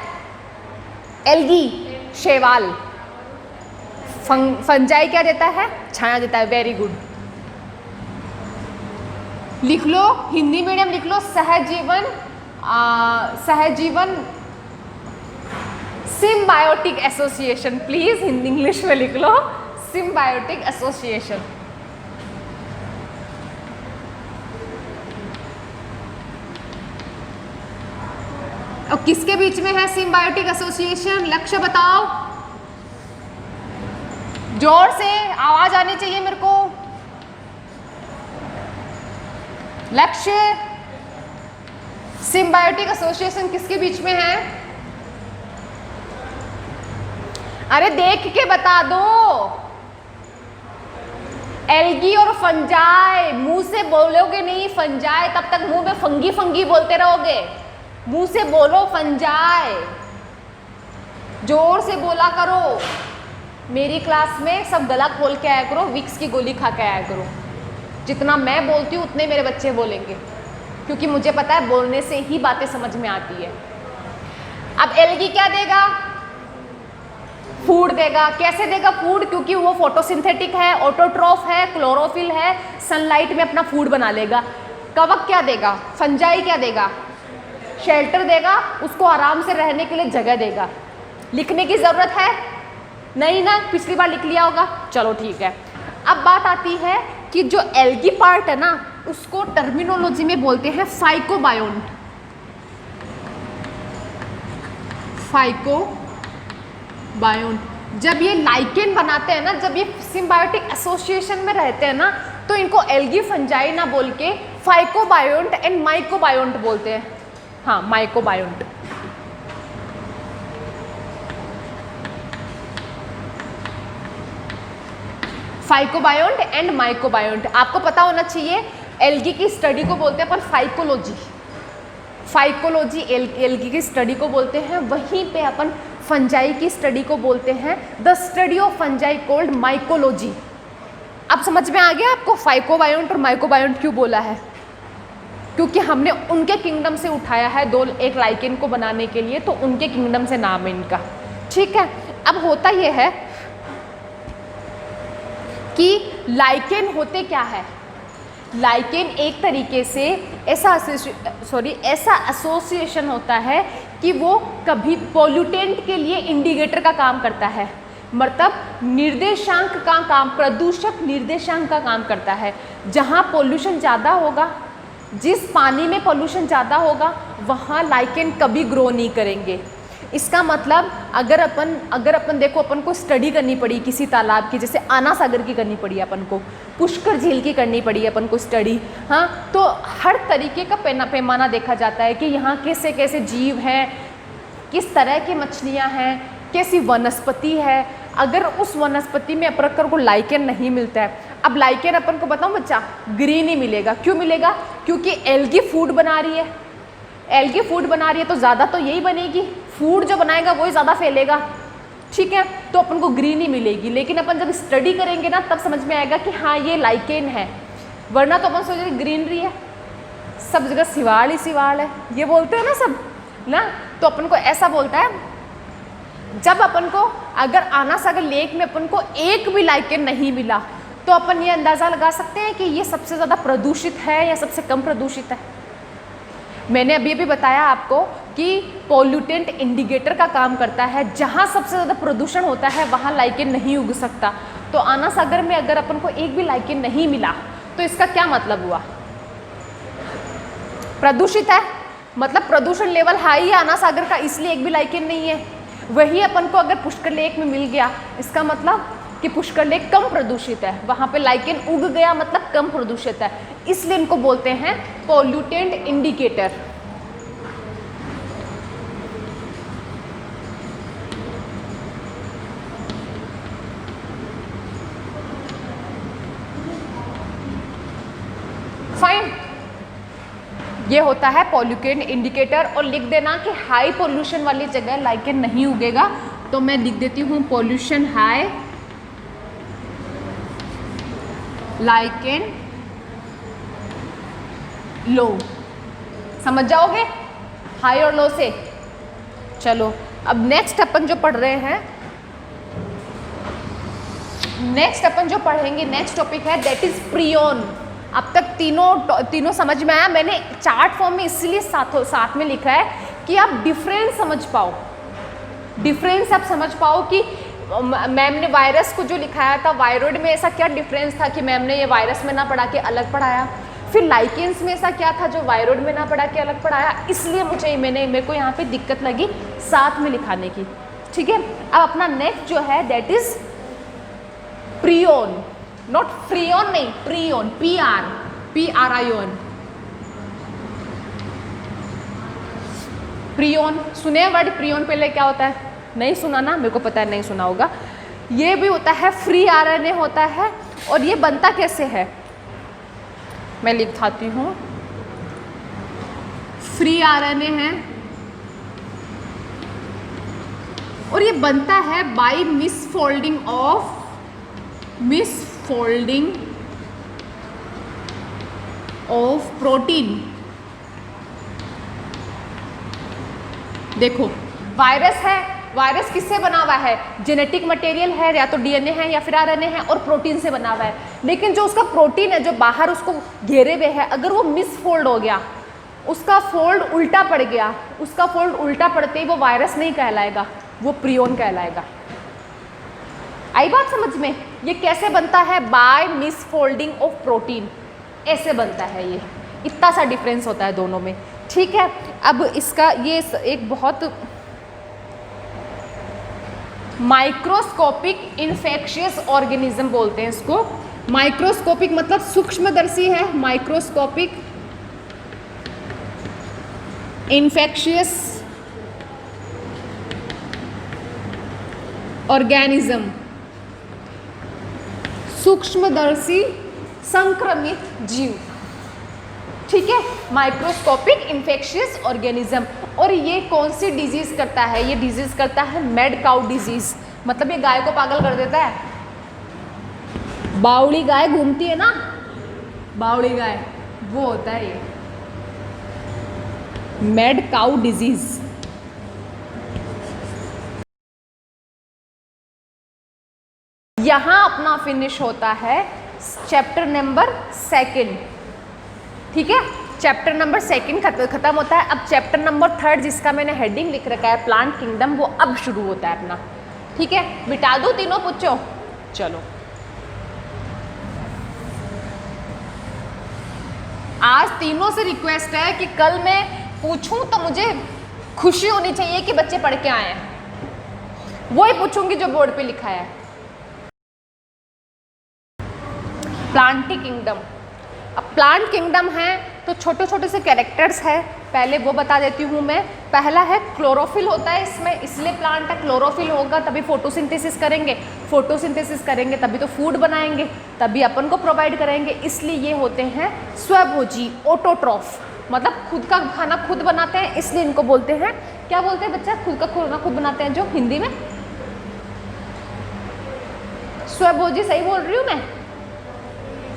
एल्गी, शैवाल। फंजाई क्या देता है? छाया देता है। वेरी गुड, लिख लो, हिंदी मीडियम लिख लो, सहजीवन, सहजीवन symbiotic association. Please Hindi English में लिख लो, सिम्बायोटिक एसोसिएशन। और किसके बीच में है सिम्बायोटिक एसोसिएशन? लक्ष्य बताओ, जोर से आवाज आनी चाहिए मेरे को। लक्ष्य, सिम्बायोटिक एसोसिएशन किसके बीच में है? अरे देख के बता दो। एल्गी और फंजाई। मुंह से बोलोगे नहीं फंजाई, तब तक मुंह में फंगी फंगी बोलते रहोगे। मुंह से बोलो फंजाई, जोर से बोला करो। मेरी क्लास में सब गला खोल के आया करो, विक्स की गोली खा के आया करो। जितना मैं बोलती हूँ उतने मेरे बच्चे बोलेंगे, क्योंकि मुझे पता है बोलने से ही बातें समझ में आती है। अब एल्गी क्या देगा? फूड देगा। कैसे देगा फूड? क्योंकि वो फोटोसिंथेटिक है, ऑटोट्रॉफ है, क्लोरोफिल है, सनलाइट में अपना फूड बना लेगा। कवक क्या देगा? फंजाई क्या देगा? शेल्टर देगा, उसको आराम से रहने के लिए जगह देगा। लिखने की ज़रूरत है नहीं ना, पिछली बार लिख लिया होगा। चलो ठीक है। अब बात आती है कि जो एल्गी पार्ट है ना, उसको टर्मिनोलॉजी में बोलते हैं फाइकोबायोन्ट। फाइकोबायोन्ट। जब ये लाइकेन बनाते हैं ना, जब ये सिम्बायोटिक एसोसिएशन में रहते हैं ना, तो इनको एल्गी फंजाई ना बोल के फाइकोबायोन्ट एंड माइकोबायोन्ट बोलते हैं। हाँ, माइकोबायोन्ट। फाइकोबायोन्ट एंड माइकोबायोन्ट। आपको पता होना चाहिए, एल्गी की स्टडी को बोलते हैं अपन फाइकोलॉजी। फाइकोलॉजी एल्गी की स्टडी को बोलते हैं। वहीं पे अपन फंजाई की स्टडी को बोलते हैं the study of fungi called mycology. अब समझ में आ गया आपको फाइकोबायोन्ट और माइकोबायोन्ट क्यों बोला है? क्योंकि हमने उनके किंगडम से उठाया है एक लाइकेन को बनाने के लिए, तो उनके किंगडम से नाम है इनका। ठीक है। अब होता यह है कि लाइकेन होते क्या है? लाइकेन एक तरीके से ऐसा एसोसिएशन होता है कि वो कभी पोल्यूटेंट के लिए इंडिकेटर का काम करता है, मतलब निर्देशांक का काम, प्रदूषक निर्देशांक का काम करता है। जहाँ पोल्यूशन ज़्यादा होगा, जिस पानी में पोल्यूशन ज़्यादा होगा, वहाँ लाइकेन कभी ग्रो नहीं करेंगे। इसका मतलब अगर अपन देखो, अपन को स्टडी करनी पड़ी किसी तालाब की, जैसे आना सागर की करनी पड़ी अपन को, पुष्कर झील की करनी पड़ी अपन को स्टडी, हाँ, तो हर तरीके का पैमाना देखा जाता है कि यहाँ कैसे कैसे जीव हैं, किस तरह की मछलियाँ हैं, कैसी वनस्पति है। अगर उस वनस्पति में अपन को लाइकेन नहीं मिलता है, अब लाइकेन अपन को बताऊँ बच्चा, ग्रीन ही मिलेगा। क्यों मिलेगा? क्योंकि एल्गी फूड बना रही है। एल्गी फूड बना रही है तो ज़्यादा तो यही बनेगी, फूड जो बनाएगा वही ज़्यादा फैलेगा। ठीक है, तो अपन को ग्रीन ही मिलेगी। लेकिन अपन जब स्टडी करेंगे ना, तब समझ में आएगा कि हाँ ये लाइकेन है, वरना तो अपन सोचेंगे ग्रीनरी है, सब जगह सिवाड़ ही सिवाड़ है, ये बोलते हैं ना सब ना। तो अपन को ऐसा बोलता है, जब अपन को अगर आना सागर लेक में अपन को एक भी लाइकेन नहीं मिला, तो अपन ये अंदाज़ा लगा सकते हैं कि ये सबसे ज़्यादा प्रदूषित है या सबसे कम प्रदूषित है। मैंने अभी भी बताया आपको कि पोल्यूटेंट इंडिकेटर का काम करता है। जहाँ सबसे ज़्यादा प्रदूषण होता है वहाँ लाइकेन नहीं उग सकता। तो आना सागर में अगर अपन को एक भी लाइकेन नहीं मिला, तो इसका क्या मतलब हुआ? प्रदूषित है, मतलब प्रदूषण लेवल हाई है आना सागर का, इसलिए एक भी लाइकेन नहीं है। वही अपन को अगर पुष्कर लेक में मिल गया, इसका मतलब कि पुष्कर लेक कम प्रदूषित है, वहाँ पे लाइकेन उग गया, मतलब कम प्रदूषित है, इसलिए इनको बोलते हैं पोल्यूटेंट इंडिकेटर। फाइन, ये होता है पोल्यूटेंट इंडिकेटर। और लिख देना कि हाई पोल्यूशन वाली जगह लाइकेन नहीं उगेगा। तो मैं लिख देती हूँ पोल्यूशन हाई, लाइकेन लो। समझ जाओगे हाई और लो से। चलो अब नेक्स्ट अपन जो पढ़ रहे हैं, नेक्स्ट अपन जो पढ़ेंगे, नेक्स्ट टॉपिक है दैट इज प्रियोन। अब तक तीनों समझ में आया। मैंने चार्ट फॉर्म में इसलिए साथ में लिखा है कि आप डिफरेंस समझ पाओ, डिफरेंस आप समझ पाओ कि मैम ने वायरस को जो लिखाया था, वायरॉइड में ऐसा क्या डिफरेंस था कि मैम ने ये वायरस में ना पढ़ा के अलग पढ़ाया। फिर लाइकेंस में ऐसा क्या था जो वायरॉइड में ना पढ़ा के अलग पढ़ाया। इसलिए मेरे को यहाँ पे दिक्कत लगी साथ में लिखाने की। ठीक है, अब अपना नेक्स्ट जो है that is prion, not Freon नहीं, प्रियोन, PRION। प्रियोन सुने वर्ड? प्रियोन पहले क्या होता है? नहीं सुना ना? मेरे को पता है नहीं सुना होगा। ये भी होता है फ्री RNA होता है। और ये बनता कैसे है मैं लिखाती हूँ। फ्री RNA है और ये बनता है बाय मिसफोल्डिंग ऑफ प्रोटीन। देखो वायरस है, वायरस किससे बना हुआ है? जेनेटिक मटेरियल है, या तो डीएनए है या फिर आरएनए है, और प्रोटीन से बना हुआ है। लेकिन जो उसका प्रोटीन है जो बाहर उसको घेरे हुए है, अगर वो मिसफोल्ड हो गया, उसका फोल्ड उल्टा पड़ गया, उसका फोल्ड उल्टा पड़ते ही वो वायरस नहीं कहलाएगा, वो प्रियोन कहलाएगा। आई बात समझ में? ये कैसे बनता है? बाय मिसफोल्डिंग ऑफ प्रोटीन, ऐसे बनता है ये। इतना सा डिफरेंस होता है दोनों में, ठीक है। अब इसका ये एक बहुत माइक्रोस्कोपिक इन्फेक्शियस ऑर्गेनिज्म बोलते हैं इसको। माइक्रोस्कोपिक मतलब सूक्ष्मदर्शी है, माइक्रोस्कोपिक इन्फेक्शियस ऑर्गेनिज्म, सूक्ष्मदर्शी संक्रमित जीव, ठीक है, माइक्रोस्कोपिक इन्फेक्शियस ऑर्गेनिज्म। और ये कौन सी डिजीज करता है? ये डिजीज करता है मैड काउ डिजीज, मतलब ये गाय को पागल कर देता है। बावड़ी गाय घूमती है ना, बावड़ी गाय, वो होता है ये मैड काउ डिजीज। यहां अपना फिनिश होता है चैप्टर नंबर 2, ठीक है। चैप्टर नंबर 2 खत्म होता है। अब चैप्टर नंबर 3 जिसका मैंने हेडिंग लिख रखा है प्लांट किंगडम, वो अब शुरू होता है अपना, ठीक है। बिटा दो तीनों पूछो, चलो। आज तीनों से रिक्वेस्ट है कि कल मैं पूछूं तो मुझे खुशी होनी चाहिए कि बच्चे पढ़ के आए हैं, वो ही पूछूंगी जो बोर्ड पे लिखा है। प्लांट किंगडम, अब प्लांट किंगडम है तो छोटे छोटे से कैरेक्टर्स है, पहले वो बता देती हूँ मैं। पहला है क्लोरोफिल होता है इसमें, इसलिए प्लांट है। क्लोरोफिल होगा तभी फोटोसिंथेसिस करेंगे, फोटोसिंथेसिस करेंगे तभी तो फूड बनाएंगे, तभी अपन को प्रोवाइड करेंगे। इसलिए ये होते हैं स्वभोजी, ऑटोट्रॉफ, मतलब खुद का खाना खुद बनाते हैं, इसलिए इनको बोलते हैं, क्या बोलते हैं बच्चा? खुद का खाना खुद बनाते हैं, जो हिंदी में स्वभोजी। सही बोल रही हूँ मैं,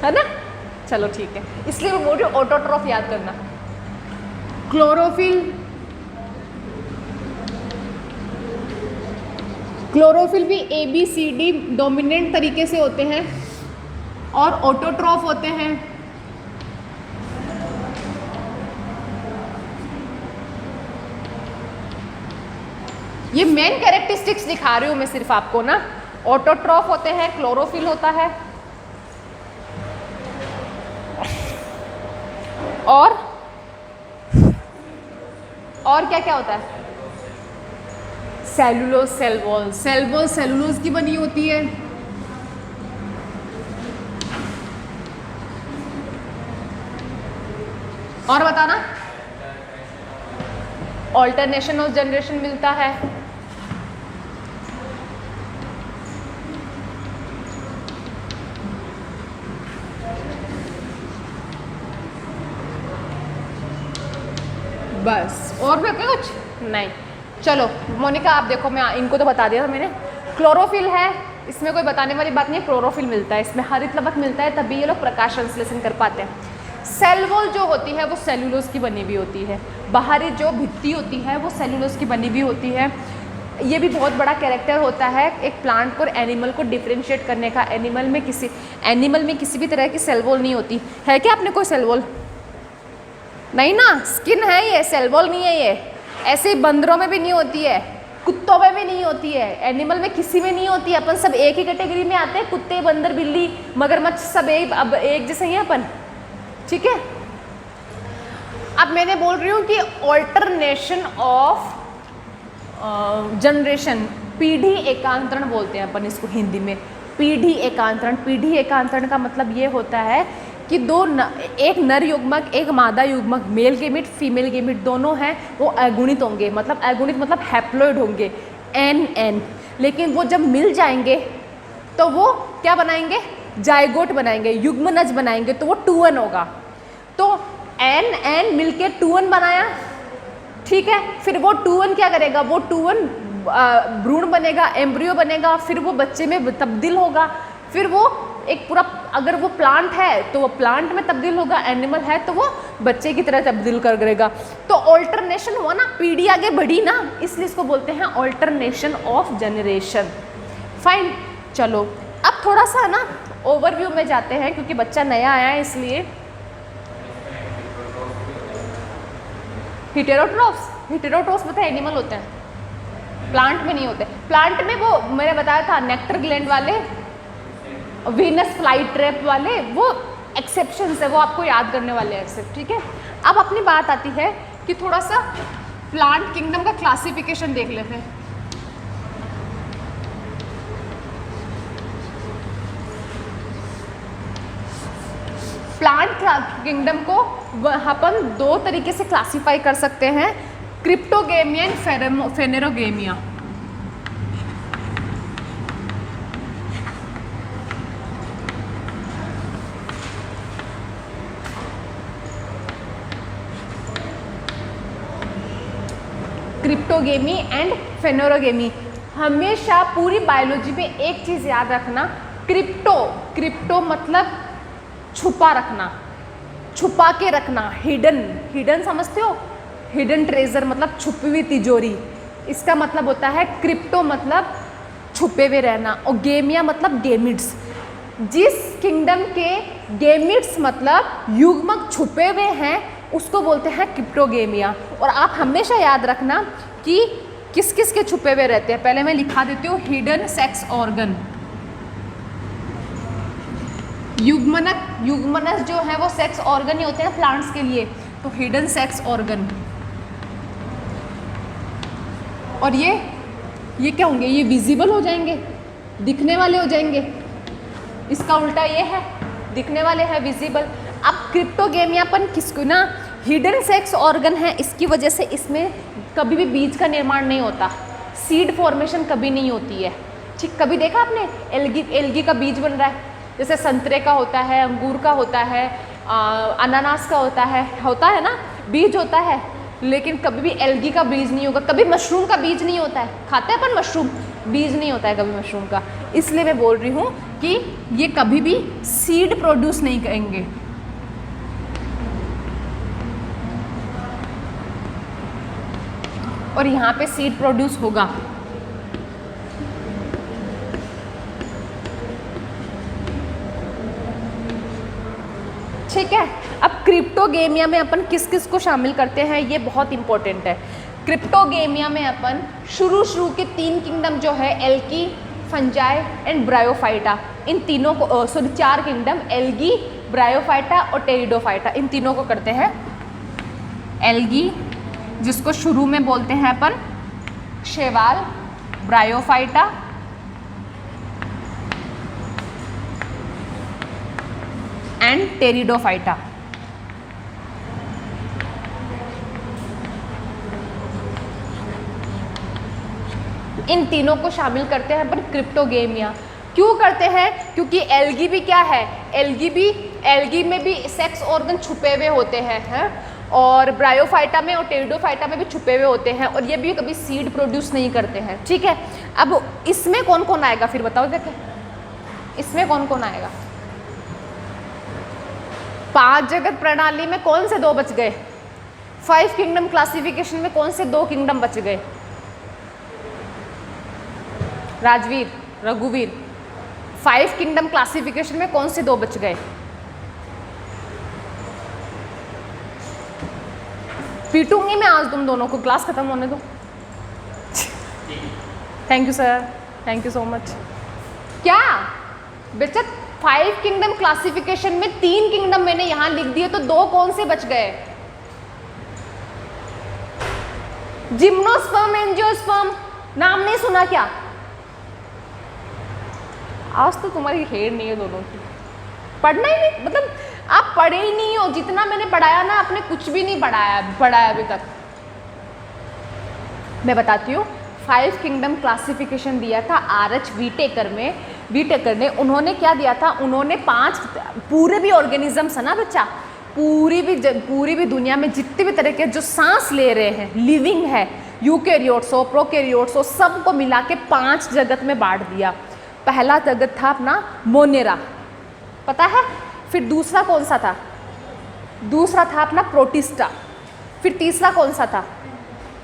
है ना? चलो ठीक है, इसलिए मैं बोल रही हूँ ऑटोट्रॉफ याद करना। क्लोरोफिल, क्लोरोफिल भी ABCD डोमिनेंट तरीके से होते हैं और ऑटोट्रॉफ होते हैं। ये मेन कैरेक्टरिस्टिक्स दिखा रही हूँ मैं सिर्फ आपको ना। ऑटोट्रॉफ होते हैं, क्लोरोफिल होता है, और क्या क्या होता है? Cellulose, cell wall. Cell wall cellulose की बनी होती है। और बताना, ऑल्टरनेशन ऑफ जनरेशन मिलता है। बस, और भी क्या कुछ नहीं? चलो मोनिका आप देखो, मैं इनको तो बता दिया था मैंने। क्लोरोफिल है, इसमें कोई बताने वाली बात नहीं है, क्लोरोफिल मिलता है, इसमें हरित लवक मिलता है, तभी ये लोग प्रकाश संश्लेषण कर पाते हैं। सेल वॉल जो होती है वो सेलुलोज की बनी हुई होती है, बाहरी जो भित्ति होती है वो सेलुलोज की बनी हुई होती है। ये भी बहुत बड़ा कैरेक्टर होता है एक प्लांट को, एनिमल को डिफ्रेंशिएट करने का। एनिमल में किसी भी तरह की सेल वॉल नहीं होती है। क्या आपने कोई सेल वॉल? नहीं ना, स्किन है ये, सेल वॉल नहीं है ये। ऐसे ही बंदरों में भी नहीं होती है, कुत्तों में भी नहीं होती है, एनिमल में किसी में नहीं होती है। अपन सब एक ही कैटेगरी में आते हैं, कुत्ते, बंदर, बिल्ली, मगरमच्छ, सब अब एक जैसे ही अपन, ठीक है। अब मैंने बोल रही हूँ कि ऑल्टरनेशन ऑफ जनरेशन, पीढ़ी एकांतरण बोलते हैं अपन इसको हिंदी में, पीढ़ी एकांतरण। पीढ़ी एकांतरण का मतलब ये होता है कि एक नर युग्मक, एक मादा युग्मक, मेल गेमिट, फीमेल गेमिट दोनों हैं, वो अगुणित होंगे। मतलब अगुणित मतलब हैप्लॉइड होंगे, NN। लेकिन वो जब मिल जाएंगे तो वो क्या बनाएंगे? जाइगोट बनाएंगे, युग्मनज बनाएंगे, तो वो 2N होगा। तो NN मिलके 2N बनाया, ठीक है। फिर वो 2N क्या करेगा? वो 2N भ्रूण बनेगा, एम्ब्रियो बनेगा, फिर वो बच्चे में तब्दील होगा, फिर वो एक पूरा, अगर वो प्लांट है तो वो प्लांट में तब्दील होगा, एनिमल है तो वो बच्चे की तरह तब्दील कर करेगा। तो ऑल्टरनेशन हुआ ना, पीढ़ी आगे बढ़ी ना, इसलिए इसको बोलते हैं ऑल्टरनेशन ऑफ जनरेशन। फाइन, चलो अब थोड़ा सा ना ओवरव्यू में जाते हैं, क्योंकि बच्चा नया आया है इसलिए। हिटेरोट्रोफ्स पता है एनिमल होते हैं, प्लांट में नहीं होते। प्लांट में वो मैंने बताया था नेक्टर ग्लैंड वाले, वीनस फ्लाई ट्रैप वाले, वो एक्सेप्शंस है, वो आपको याद करने वाले हैं सिर्फ, ठीक है। अब अपनी बात आती है कि थोड़ा सा प्लांट किंगडम का क्लासिफिकेशन देख लेते हैं। प्लांट किंगडम को अपन दो तरीके से क्लासिफाई कर सकते हैं, क्रिप्टोगेमिया एंड फेनेरोगेमिया। क्रिप्टोगेमी एंड फेनेरोगेमी। हमेशा पूरी बायोलॉजी में एक चीज़ याद रखना, क्रिप्टो मतलब छुपा रखना, छुपा के रखना, हिडन समझते हो, हिडन ट्रेजर मतलब छुपी हुई तिजोरी, इसका मतलब होता है क्रिप्टो मतलब छुपे हुए रहना, और गेमिया मतलब गेमिड्स। जिस किंगडम के गेमिड्स मतलब युग्मक छुपे हुए हैं उसको बोलते हैं क्रिप्टोगेमिया। और आप हमेशा याद रखना कि किस किस के छुपे हुए रहते हैं। पहले मैं लिखा देती हूँ, हिडन सेक्स ऑर्गन। युग्मनस जो है वो सेक्स ऑर्गन ही होते हैं प्लांट्स के लिए, तो हिडन सेक्स ऑर्गन। और ये क्या होंगे, ये विजिबल हो जाएंगे, दिखने वाले हो जाएंगे। इसका उल्टा ये है, दिखने वाले हैं विजिबल। अब क्रिप्टोगेमियापन किसको ना, हिडन सेक्स ऑर्गन है, इसकी वजह से इसमें कभी भी बीज का निर्माण नहीं होता, सीड फॉर्मेशन कभी नहीं होती है, ठीक। कभी देखा आपने एल्गी का बीज बन रहा है, जैसे संतरे का होता है, अंगूर का होता है, अनानास का होता है ना, बीज होता है, लेकिन कभी भी एल्गी का बीज नहीं होगा, कभी मशरूम का बीज नहीं होता है। खाते हैं अपन मशरूम, बीज नहीं होता है कभी मशरूम का। इसलिए मैं बोल रही हूँ कि ये कभी भी सीड प्रोड्यूस नहीं करेंगे। और यहाँ पे सीड प्रोड्यूस होगा। ठीक है। अब क्रिप्टोगेमिया में अपन किस किस को शामिल करते हैं, ये बहुत इंपॉर्टेंट है। क्रिप्टोगेमिया में अपन शुरू के 3 किंगडम जो है, एल्गी, फंजाई एंड ब्रायोफाइटा, इन तीनों को 4 किंगडम, एल्गी, ब्रायोफाइटा और टेरिडोफाइटा, इन तीनों को करते हैं। एल्गी जिसको शुरू में बोलते हैं अपन शैवाल, ब्रायोफाइटा एंड टेरिडोफाइटा। इन तीनों को शामिल करते हैं अपन क्रिप्टोगेमिया। क्यों करते हैं? क्योंकि एल्गी भी क्या है, एल्गी में भी सेक्स ऑर्गन छुपे हुए होते हैं, और ब्रायोफाइटा में और टेरिडोफाइटा में भी छुपे हुए होते हैं, और ये भी कभी सीड प्रोड्यूस नहीं करते हैं। ठीक है। अब इसमें कौन कौन आएगा फिर बताओ, देखें इसमें कौन कौन आएगा। 5 जगत प्रणाली में कौन से 2 बच गए? 5 किंगडम क्लासिफिकेशन में कौन से 2 किंगडम बच गए? राजवीर, रघुवीर, 5 किंगडम क्लासिफिकेशन में कौन से 2 बच गए? पीटूंगी मैं आज तुम दोनों को, क्लास खत्म होने दो। Thank you sir, thank you so much. क्या बेटा 5 किंगडम क्लासिफिकेशन में 3 किंगडम मैंने यहां लिख दिए, तो 2 कौन से बच गए? जिम्नोस्पर्म, एंजियोस्पर्म, नाम नहीं सुना क्या? आज तो तुम्हारी हेड नहीं है दोनों की, पढ़ना ही नहीं, मतलब आप पढ़े ही नहीं हो। जितना मैंने पढ़ाया ना, आपने कुछ भी नहीं पढ़ाया अभी तक। मैं बताती हूँ, 5 किंगडम क्लासिफिकेशन दिया था आर.एच. वीटेकर ने। उन्होंने क्या दिया था, उन्होंने 5 पूरे भी ऑर्गेनिजम्स है ना बच्चा, पूरी भी दुनिया में जितने भी तरह के जो सांस ले रहे हैं, लिविंग है, यूकैरियोट्स हो, प्रोकैरियोट्स हो, सबको मिला के 5 जगत में बांट दिया। पहला जगत था अपना मोनेरा, पता है? फिर दूसरा कौन सा था? दूसरा था अपना प्रोटिस्टा। फिर तीसरा कौन सा था?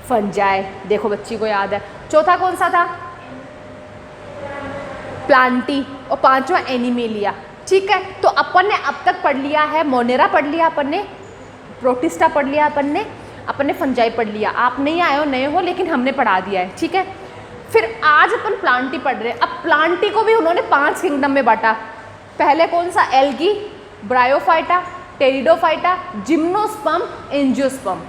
फंजाई। देखो बच्ची को याद है। चौथा कौन सा था? प्लांटी। और पांचवा एनिमेलिया। ठीक है, तो अपन ने अब तक पढ़ लिया है, मोनेरा पढ़ लिया अपन ने, प्रोटिस्टा पढ़ लिया अपन ने फंजाई पढ़ लिया। आप नहीं आए हो, नए हो, लेकिन हमने पढ़ा दिया है। ठीक है, फिर आज अपन प्लांटी पढ़ रहे हैं। अब प्लांटी को भी उन्होंने 5 किंगडम में बांटा। पहले कौन सा? Algae, bryophyta, pteridophyta, gymnosperm, angiosperm.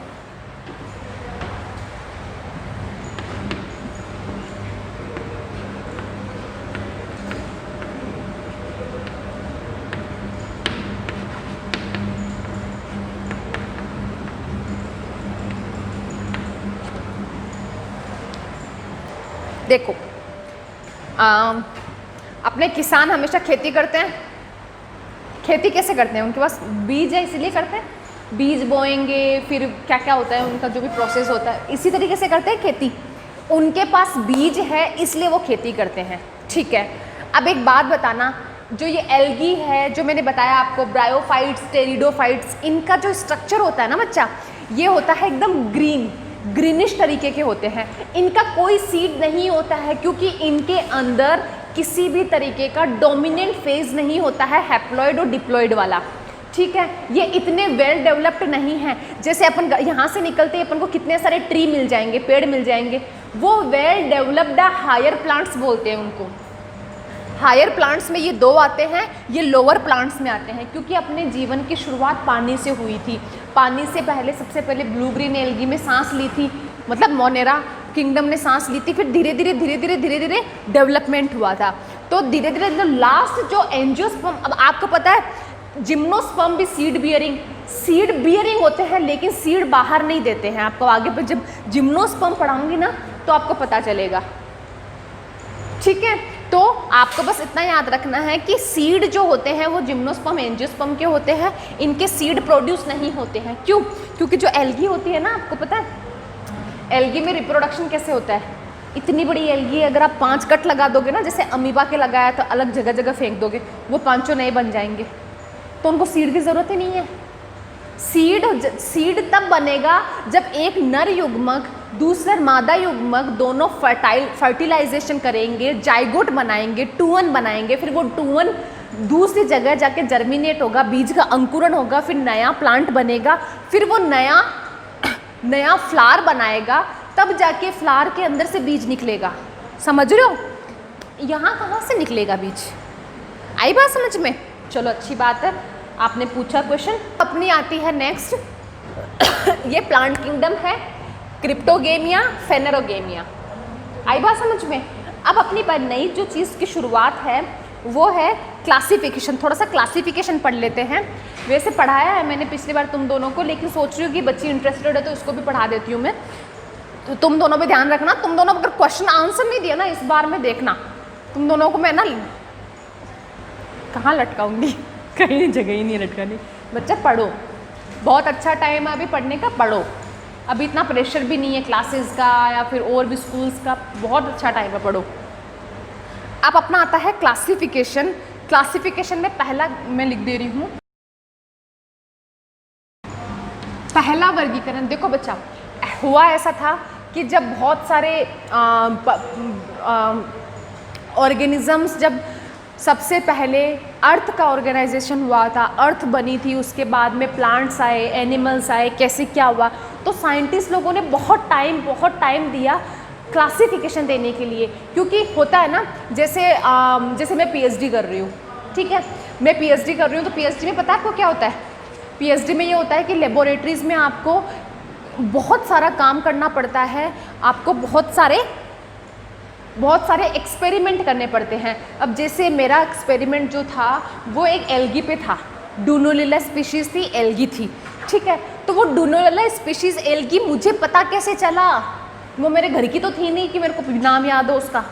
देखो, अपने किसान हमेशा खेती करते हैं। खेती कैसे करते हैं? उनके पास बीज है इसलिए करते हैं। बीज बोएंगे, फिर क्या क्या होता है उनका जो भी प्रोसेस होता है, इसी तरीके से करते हैं खेती। उनके पास बीज है इसलिए वो खेती करते हैं। ठीक है, अब एक बात बताना, जो ये एल्गी है, जो मैंने बताया आपको, ब्रायोफाइट्स, टेरिडोफाइट्स, इनका जो स्ट्रक्चर होता है ना बच्चा, ये होता है एकदम ग्रीनिश तरीके के होते हैं। इनका कोई सीड नहीं होता है, क्योंकि इनके अंदर किसी भी तरीके का डोमिनेंट फेज नहीं होता है, हैप्लॉइड और डिप्लॉइड वाला। ठीक है, ये इतने वेल डेवलप्ड नहीं है। जैसे अपन यहाँ से निकलते ही अपन को कितने सारे ट्री मिल जाएंगे, पेड़ मिल जाएंगे, वो वेल डेवलप्ड हायर प्लांट्स बोलते हैं उनको। हायर प्लांट्स में ये 2 आते हैं, ये लोअर प्लांट्स में आते हैं, क्योंकि अपने जीवन की शुरुआत पानी से हुई थी। पानी से पहले सबसे पहले ब्लू ग्रीन एल्गी में सांस ली थी, मतलब मोनेरा किंगडम ने सांस ली थी। फिर धीरे धीरे डेवलपमेंट हुआ था। तो धीरे धीरे लास्ट जो एंजियोस्पर्म, अब आपको पता है जिम्नोस्पर्म भी सीड बियरिंग होते हैं, लेकिन सीड बाहर नहीं देते हैं। आपको आगे पर जब जिम्नोस्पर्म पढ़ाऊंगी ना तो आपको पता चलेगा। ठीक है, तो आपको बस इतना याद रखना है कि सीड जो होते हैं वो जिम्नोस्पर्म एंजियोस्पर्म के होते हैं। इनके सीड प्रोड्यूस नहीं होते हैं। क्यों? क्योंकि जो एल्गी होती है ना, आपको पता है एल्गी में रिप्रोडक्शन कैसे होता है? इतनी बड़ी एल्गी अगर आप 5 कट लगा दोगे ना, जैसे अमीबा के लगाया तो अलग जगह जगह फेंक दोगे, वो 5 नए बन जाएंगे। तो उनको सीड की ज़रूरत ही नहीं है। सीड तब बनेगा जब एक नर युग्मक दूसरा मादा युग्मक दोनों फर्टिलाइजेशन करेंगे, जाइगोट बनाएंगे, टूअन बनाएंगे। फिर वो टूअन दूसरी जगह जाके जर्मिनेट होगा, बीज का अंकुरण होगा, फिर नया प्लांट बनेगा, फिर वो नया फ्लावर बनाएगा, तब जाके फ्लावर के अंदर से बीज निकलेगा। समझ रहे हो? यहाँ कहाँ से निकलेगा बीज? आई बात समझ में? चलो अच्छी बात है, आपने पूछा क्वेश्चन। अपनी आती है नेक्स्ट ये प्लांट किंगडम है, क्रिप्टोगेमिया, फेनेरोगेमिया। आई बात समझ में? अब अपनी नई जो चीज़ की शुरुआत है वो है क्लासिफिकेशन। थोड़ा सा क्लासिफिकेशन पढ़ लेते हैं। वैसे पढ़ाया है मैंने पिछली बार तुम दोनों को, लेकिन सोच रही हूँ कि बच्ची इंटरेस्टेड है तो उसको भी पढ़ा देती हूँ मैं। तो तुम दोनों भी ध्यान रखना, तुम दोनों अगर क्वेश्चन आंसर नहीं दिया ना इस बार में, देखना तुम दोनों को मैं ना कहाँ लटकाऊंगी, कहीं जगह ही नहीं लटकानी। बच्चा पढ़ो, बहुत अच्छा टाइम है अभी पढ़ने का, पढ़ो। अभी इतना प्रेशर भी नहीं है क्लासेस का या फिर और भी स्कूल्स का, बहुत अच्छा टाइम है, पढ़ो। अब अपना आता है क्लासिफिकेशन। क्लासिफिकेशन में पहला मैं लिख दे रही हूँ, पहला वर्गीकरण। देखो बच्चा, हुआ ऐसा था कि जब बहुत सारे ऑर्गेनिजम्स, जब सबसे पहले अर्थ का ऑर्गेनाइजेशन हुआ था, अर्थ बनी थी, उसके बाद में प्लांट्स आए, एनिमल्स आए, कैसे क्या हुआ, तो साइंटिस्ट लोगों ने बहुत टाइम दिया क्लासिफिकेशन देने के लिए। क्योंकि होता है ना, जैसे मैं पीएचडी कर रही हूँ, ठीक है, मैं पीएचडी कर रही हूँ, तो पीएचडी में पता है आपको क्या होता है? पीएचडी में ये होता है कि लेबोरेटरीज़ में आपको बहुत सारा काम करना पड़ता है, आपको बहुत सारे एक्सपेरिमेंट करने पड़ते हैं। अब जैसे मेरा एक्सपेरिमेंट जो था वो एक एल्गी पे था, डूनोलिला स्पीशीज़ थी, एल्गी थी, ठीक है। तो वो डूनोलिला स्पीशीज़ एल्गी मुझे पता कैसे चला? वो मेरे घर की तो थी नहीं कि मेरे को नाम याद हो उसका,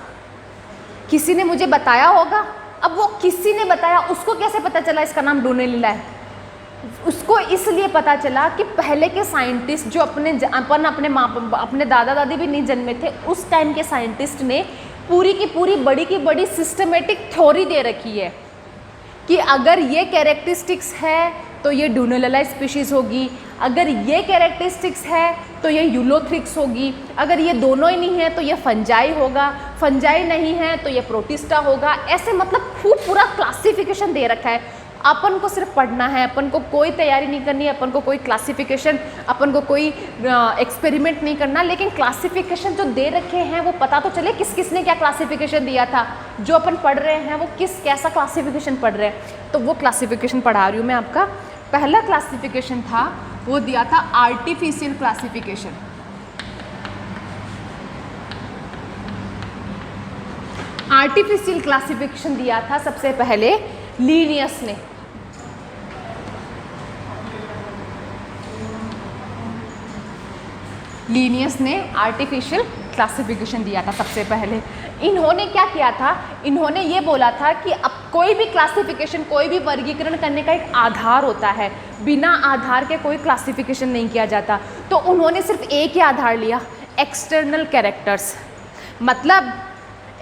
किसी ने मुझे बताया होगा। अब वो किसी ने बताया, उसको कैसे पता चला इसका नाम डूनोलिला है? उसको इसलिए पता चला कि पहले के साइंटिस्ट जो अपने दादा दादी भी नहीं जन्मे थे, उस टाइम के साइंटिस्ट ने पूरी की पूरी बड़ी की बड़ी सिस्टमेटिक थ्योरी दे रखी है कि अगर ये कैरेक्टरिस्टिक्स है तो ये ड्यूनेलिला स्पीशीज़ होगी, अगर ये कैरेक्टरिस्टिक्स है तो ये यूलोथ्रिक्स होगी, अगर ये दोनों ही नहीं है तो ये फंजाई होगा, फंजाई नहीं है तो ये प्रोटिस्टा होगा। ऐसे मतलब खूब पूरा क्लासिफिकेशन दे रखा है। अपन को सिर्फ पढ़ना है, अपन को कोई तैयारी नहीं करनी है, अपन को कोई क्लासिफिकेशन, अपन को कोई एक्सपेरिमेंट नहीं करना, लेकिन क्लासिफिकेशन जो दे रखे हैं वो पता तो चले किस किस ने क्या क्लासिफिकेशन दिया था। जो अपन पढ़ रहे हैं वो किस कैसा क्लासिफिकेशन पढ़ रहे हैं, तो वो क्लासिफिकेशन पढ़ा रही हूँ मैं आपका। पहला क्लासिफिकेशन था वो दिया था आर्टिफिशियल क्लासिफिकेशन। आर्टिफिशियल क्लासिफिकेशन दिया था सबसे पहले लीनियस ने। लीनियस ने आर्टिफिशियल क्लासिफिकेशन दिया था सबसे पहले। इन्होंने क्या किया था, इन्होंने ये बोला था कि अब कोई भी क्लासिफिकेशन, कोई भी वर्गीकरण करने का एक आधार होता है, बिना आधार के कोई क्लासिफिकेशन नहीं किया जाता। तो उन्होंने सिर्फ एक ही आधार लिया, एक्सटर्नल कैरेक्टर्स। मतलब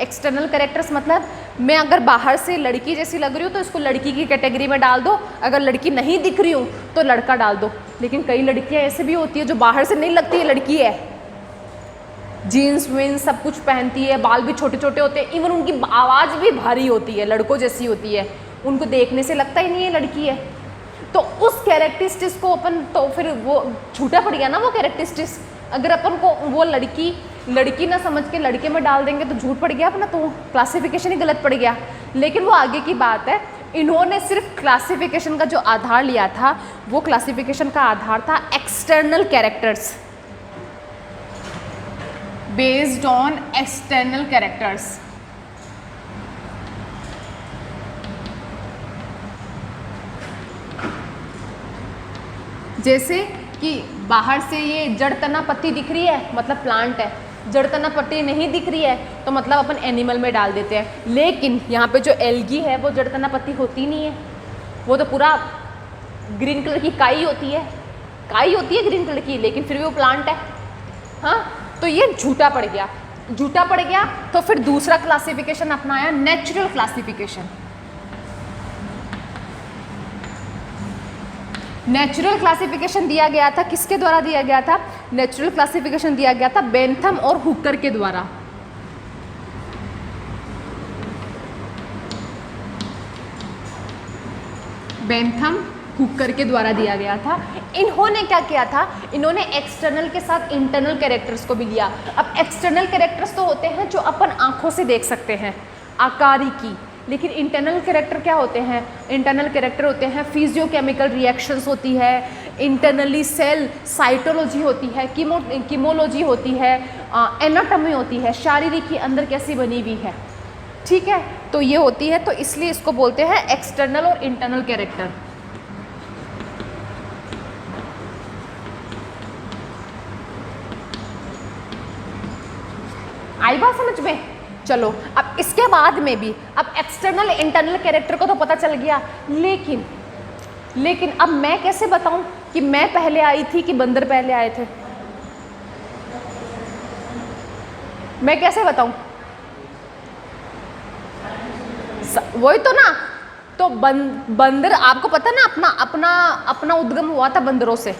एक्सटर्नल कैरेक्टर्स मतलब मैं अगर बाहर से लड़की जैसी लग रही हूँ तो इसको लड़की की कैटेगरी में डाल दो, अगर लड़की नहीं दिख रही हूँ तो लड़का डाल दो। लेकिन कई लड़कियाँ ऐसे भी होती है जो बाहर से नहीं लगती है लड़की है, जीन्स वीन्स सब कुछ पहनती है, बाल भी छोटे छोटे होते हैं, इवन उनकी आवाज़ भी भारी होती है, लड़कों जैसी होती है, उनको देखने से लगता ही नहीं है लड़की है। तो उस कैरेक्टरिस्टिक्स को अपन, तो फिर वो झूठा पड़ गया ना वो कैरेक्टरिस्टिक्स। अगर अपन को वो लड़की ना समझ के लड़के में डाल देंगे तो झूठ पड़ गया अपना, तो क्लासिफिकेशन ही गलत पड़ गया। लेकिन वो आगे की बात है। इन्होंने सिर्फ क्लासिफिकेशन का जो आधार लिया था, वो क्लासिफिकेशन का आधार था external characters, based on external characters. जैसे कि बाहर से ये जड़ तना पत्ती दिख रही है मतलब प्लांट है, जड़ तना पत्ती नहीं दिख रही है तो मतलब अपन एनिमल में डाल देते हैं। लेकिन यहाँ पे जो एल्गी है वो जड़ तना पत्ती होती नहीं है, वो तो पूरा ग्रीन कलर की काई होती है, काई होती है ग्रीन कलर की, लेकिन फिर भी वो प्लांट है। हाँ, तो ये झूठा पड़ गया, झूठा पड़ गया। तो फिर दूसरा क्लासिफिकेशन अपनाया, नेचुरल क्लासिफिकेशन। नेचुरल क्लासिफिकेशन दिया गया था, किसके द्वारा दिया गया था? नेचुरल क्लासिफिकेशन दिया गया था बेंथम और हुकर के द्वारा। बेंथम हुकर के द्वारा दिया गया था। इन्होंने क्या किया था, इन्होंने एक्सटर्नल के साथ इंटरनल कैरेक्टर्स को भी लिया। अब एक्सटर्नल कैरेक्टर्स तो होते हैं जो अपन आंखों से देख सकते हैं, आकारी की, लेकिन इंटरनल कैरेक्टर क्या होते हैं? इंटरनल कैरेक्टर होते हैं फिजियोकेमिकल रिएक्शंस होती है, इंटरनली सेल साइटोलॉजी होती है, कीमोलॉजी होती है, एनाटॉमी होती है, शारीरिक की अंदर कैसी बनी हुई है, ठीक है, तो ये होती है। तो इसलिए इसको बोलते हैं एक्सटर्नल और इंटरनल कैरेक्टर। आई बात समझ में? चलो, अब इसके बाद में भी, अब एक्सटर्नल इंटरनल कैरेक्टर को तो पता चल गया, लेकिन अब मैं कैसे बताऊं कि मैं पहले आई थी कि बंदर पहले आए थे? मैं कैसे बताऊं? वही तो ना, तो बंदर, आपको पता ना, अपना उद्गम हुआ था बंदरों से।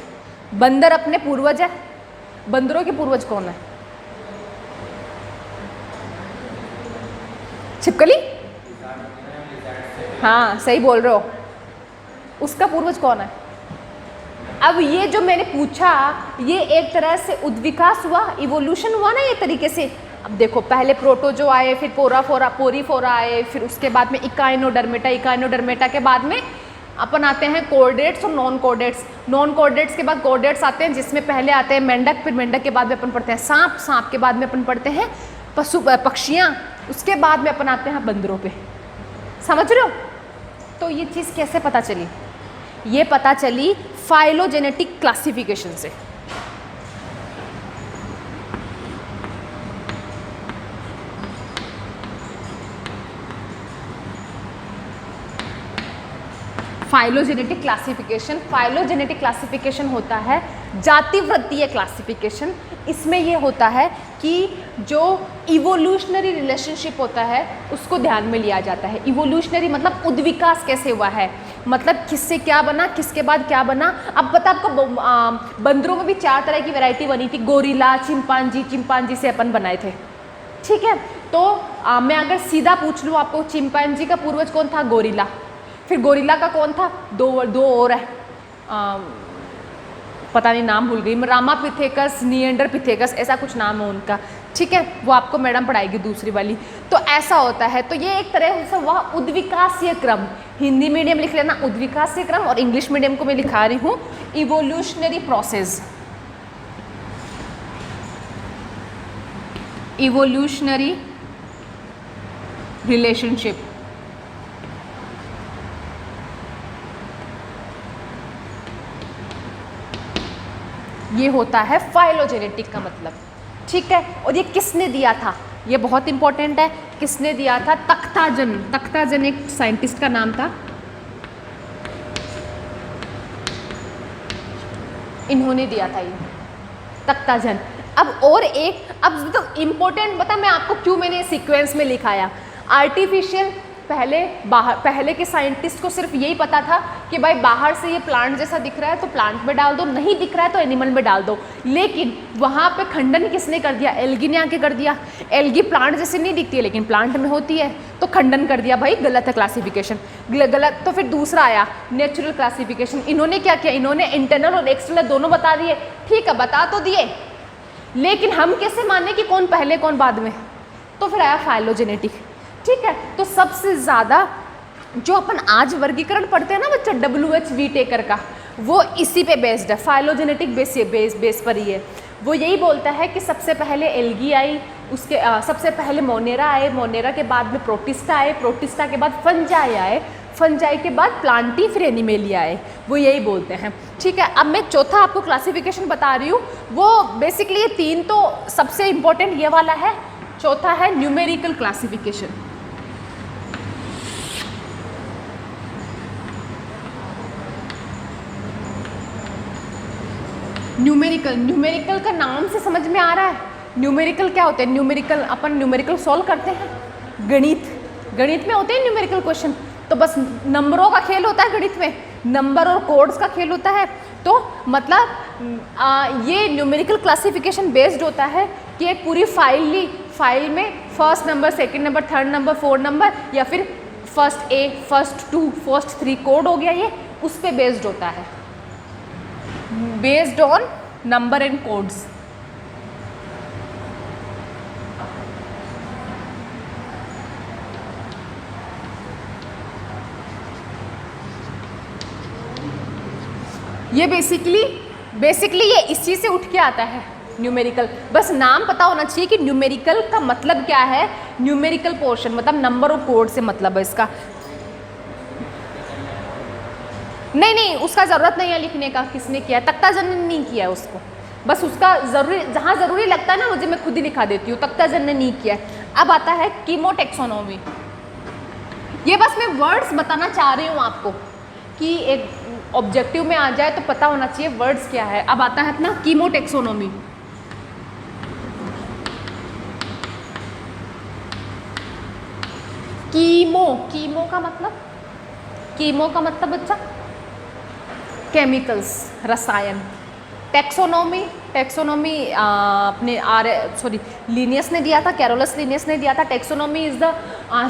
बंदर अपने पूर्वज है। बंदरों के पूर्वज कौन है? छिपकली? हाँ, सही बोल रहे हो। उसका पूर्वज कौन है? अब ये जो मैंने पूछा, ये एक तरह से उद्विकास हुआ, इवोल्यूशन हुआ ना ये तरीके से। अब देखो, पहले प्रोटोजो आए, फिर पोरीफोरा आए, फिर उसके बाद में इकाइनोडर्मेटा के बाद में अपन आते हैं कोर्डेट्स और नॉन कोर्डेट्स। नॉन कोर्डेट्स के बाद कोर्डेट्स आते हैं, जिसमें पहले आते हैं मेंढक, फिर मेंढक के बाद में अपन पढ़ते हैं सांप के बाद में अपन पढ़ते हैं पक्षियाँ, उसके बाद में अपन आते हैं बंदरों पे। समझ रहे हो? तो ये चीज़ कैसे पता चली? ये पता चली फाइलोजेनेटिक क्लासिफिकेशन से। फाइलोजेनेटिक क्लासिफिकेशन, फाइलोजेनेटिक क्लासिफिकेशन होता है जातिवृत्तीय क्लासिफिकेशन। इसमें ये होता है कि जो इवोल्यूशनरी रिलेशनशिप होता है उसको ध्यान में लिया जाता है। इवोल्यूशनरी मतलब उद्विकास कैसे हुआ है, मतलब किससे क्या बना, किसके बाद क्या बना। अब पता आपको बंदरों में भी 4 तरह की वैरायटी बनी थी, गोरिल्ला, चिंपांजी, चिंपांजी से अपन बनाए थे, ठीक है। तो मैं अगर सीधा पूछ लूँ आपको, चिंपांजी का पूर्वज कौन था, गोरिल्ला। फिर गोरिल्ला का कौन था, दो और है, पता नहीं नाम भूल गई, रामापिथेकस, निएंडरपिथेकस, ऐसा कुछ नाम है उनका, ठीक है। वो आपको मैडम पढ़ाएगी दूसरी वाली। तो ऐसा होता है। तो ये एक तरह से हुआ उद्विकासीय क्रम। हिंदी मीडियम लिख लेना उद्विकासीय क्रम, और इंग्लिश मीडियम को मैं लिखा रही हूँ इवोल्यूशनरी प्रोसेस, इवोल्यूशनरी रिलेशनशिप। ये होता है फाइलोजेनेटिक का मतलब, ठीक है। और ये किसने दिया था, ये बहुत इंपॉर्टेंट है, किसने दिया था, तख्ताजन। तख्ताजन एक साइंटिस्ट का नाम था, इन्होंने दिया था ये तख्ताजन। अब और एक, अब तो इम्पोर्टेंट बता मैं आपको क्यों मैंने सीक्वेंस में लिखाया। आर्टिफिशियल पहले के साइंटिस्ट को सिर्फ यही पता था कि भाई बाहर से ये प्लांट जैसा दिख रहा है तो प्लांट में डाल दो, नहीं दिख रहा है तो एनिमल में डाल दो। लेकिन वहाँ पे खंडन किसने कर दिया, एल्गी ने आके कर दिया। एल्गी प्लांट जैसे नहीं दिखती है लेकिन प्लांट में होती है, तो खंडन कर दिया, भाई गलत है क्लासिफिकेशन, गलत। तो फिर दूसरा आया नेचुरल क्लासिफिकेशन। इन्होंने क्या किया, इन्होंने इंटरनल और एक्सटर्नल दोनों बता दिए, ठीक है बता तो दिए, लेकिन हम कैसे माने कि कौन पहले कौन बाद में। तो फिर आया फाइलोजेनेटिक, ठीक है। तो सबसे ज़्यादा जो अपन आज वर्गीकरण पढ़ते हैं ना बच्चा, WH वीटेकर का, वो इसी पे बेस्ड है, फाइलोजेनेटिक बेस पर ही है। वो यही बोलता है कि सबसे पहले एल्गी आई, उसके सबसे पहले मोनेरा आए, मोनेरा के बाद में प्रोटिस्टा आए, प्रोटिस्टा के बाद फंजाई आए, फंजाई के बाद प्लांटी, फिर एनिमेलिया आए। वो यही बोलते हैं, ठीक है। अब मैं चौथा आपको क्लासिफिकेशन बता रही हूँ। वो बेसिकली ये 3 तो सबसे इम्पोर्टेंट ये वाला है, चौथा है न्यूमेरिकल क्लासिफिकेशन। न्यूमेरिकल का नाम से समझ में आ रहा है। न्यूमेरिकल क्या होते हैं, न्यूमेरिकल अपन न्यूमेरिकल सॉल्व करते हैं, गणित में होते हैं न्यूमेरिकल क्वेश्चन। तो बस नंबरों का खेल होता है गणित में, नंबर और कोड्स का खेल होता है। तो मतलब ये न्यूमेरिकल क्लासिफिकेशन बेस्ड होता है कि एक पूरी फाइल में first number, second number, third number, fourth number, या फिर first A, first 2, first 3 code हो गया, ये उस पे बेस्ड होता है, based on number and codes. ये बेसिकली ये इसी से उठ के आता है न्यूमेरिकल। बस नाम पता होना चाहिए कि न्यूमेरिकल का मतलब क्या है। न्यूमेरिकल पोर्शन मतलब नंबर और कोड से मतलब है इसका। नहीं उसका ज़रूरत नहीं है लिखने का, किसने किया है, तख्ताजन ने नहीं किया है उसको। बस उसका जरूरी जहाँ ज़रूरी लगता है ना मुझे, मैं खुद ही लिखा देती हूँ, तख्ताजन ने नहीं किया है। अब आता है कीमोटेक्सोनोमी। ये बस मैं वर्ड्स बताना चाह रही हूँ आपको कि एक ऑब्जेक्टिव में आ जाए तो पता होना चाहिए वर्ड्स क्या है। अब आता है अपना कीमोटेक्सोनोमी। कीमो का मतलब बच्चा केमिकल्स, रसायन। टेक्सोनोमी अपने लीनियस ने दिया था, कैरोलस लीनियस ने दिया था। Taxonomy is the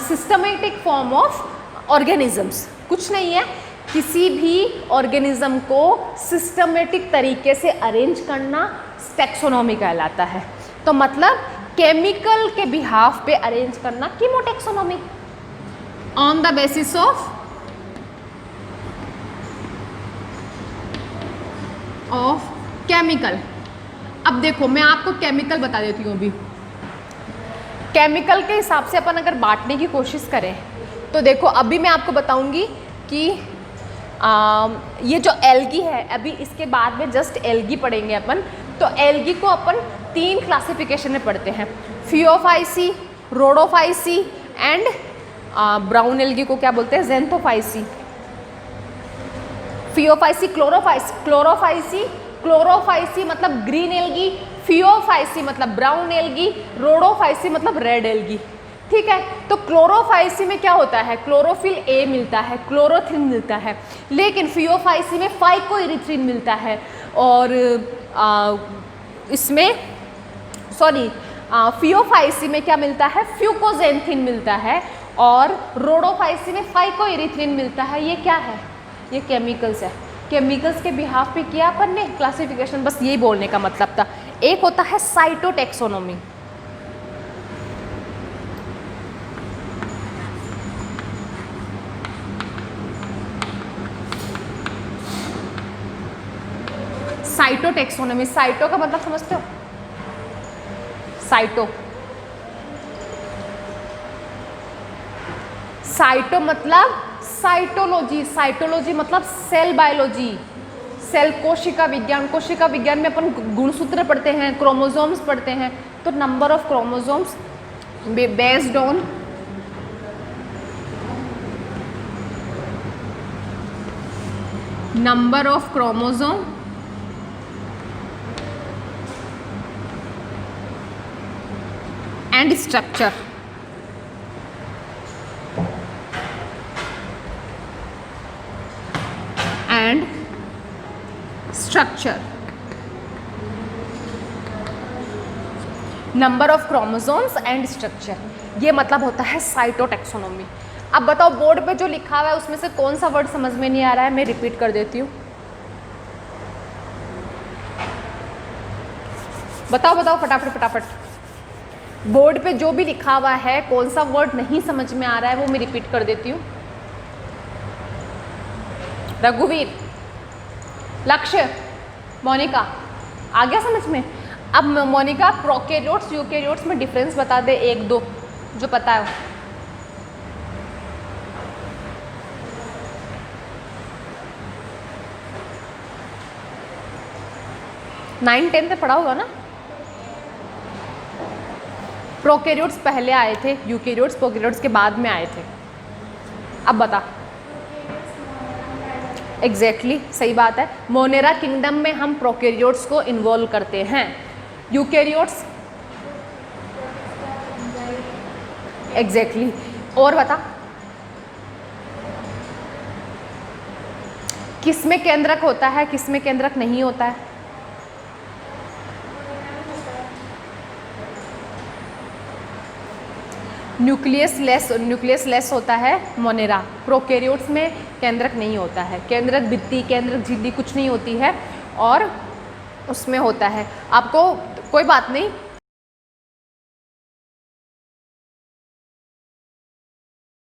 systematic form of organisms. कुछ नहीं है, किसी भी ऑर्गेनिज्म को सिस्टमेटिक तरीके से अरेंज करना टेक्सोनोमी कहलाता है। तो मतलब केमिकल के बिहाफ पे अरेंज करना chemotaxonomy on the basis of chemical. अब देखो मैं आपको केमिकल बता देती हूँ। अभी केमिकल के हिसाब से अपन अगर बांटने की कोशिश करें तो देखो अभी मैं आपको बताऊंगी कि ये जो एल्गी है, अभी इसके बाद में जस्ट एल्गी पढ़ेंगे अपन। तो एल्गी को अपन 3 क्लासिफिकेशन में पढ़ते हैं, Phaeophyceae, Rhodophyceae and brown algae को क्या बोलते हैं, ज़ेंथोफाइसी। फियोफाइसी, क्लोरोफाइसी, क्लोरोफाइसी मतलब ग्रीन एल्गी, फियोफाइसी मतलब ब्राउन एल्गी, रोडोफाइसी मतलब रेड एल्गी। ठीक है, तो क्लोरोफाइसी में क्या होता है, क्लोरोफिल ए मिलता है, क्लोरोथिन मिलता है, लेकिन फियोफाइसी में फाइकोइरिथ्रिन मिलता है, और इसमें फियोफाइसी में क्या मिलता है, फ्यूकोजेंथिन मिलता है, और रोडोफाइसी में फाइकोइरिथ्रिन मिलता है। ये क्या है, ये केमिकल्स है। केमिकल्स के बिहाफ पे किया अपन ने क्लासिफिकेशन, बस यही बोलने का मतलब था। एक होता है साइटोटैक्सोनॉमी, साइटोटैक्सोनॉमी, साइटो का मतलब समझते हो, साइटो, साइटो मतलब साइटोलॉजी, साइटोलॉजी मतलब सेल बायोलॉजी, सेल कोशिका विज्ञान। कोशिका विज्ञान में अपन गुणसूत्र पढ़ते हैं, क्रोमोसोम्स पढ़ते हैं, तो number of chromosomes based on number of chromosome and structure. And structure, number of chromosomes and structure, ये मतलब होता है साइटोटैक्सोनॉमी। अब बताओ बोर्ड पे जो लिखा हुआ है उसमें से कौन सा वर्ड समझ में नहीं आ रहा है, मैं रिपीट कर देती हूँ। बताओ बताओ फटाफट फटाफट, बोर्ड पे जो भी लिखा हुआ है कौन सा वर्ड नहीं समझ में आ रहा है वो मैं रिपीट कर देती हूँ। रघुवीर, लक्ष्य, मोनिका, आ गया समझ में? अब मोनिका प्रोकैरियोट्स यूकैरियोट्स में डिफरेंस बता दे, एक दो जो पता है। 9-10 में पढ़ा होगा ना। प्रोकैरियोट्स पहले आए थे, यूकैरियोट्स प्रोकैरियोट्स के बाद में आए थे। अब बता। एग्जैक्टली सही बात है। मोनेरा किंगडम में हम प्रोकैरियोट्स को इन्वॉल्व करते हैं। Eukaryotes exactly. और बता किसमें केंद्रक होता है, किसमें केंद्रक नहीं होता है? न्यूक्लियस लेस होता है मोनेरा। प्रोकैरियोट्स में केंद्रक नहीं होता है, केंद्रक भित्ति, केंद्रक झिल्ली कुछ नहीं होती है, और उसमें होता है। आपको कोई बात नहीं,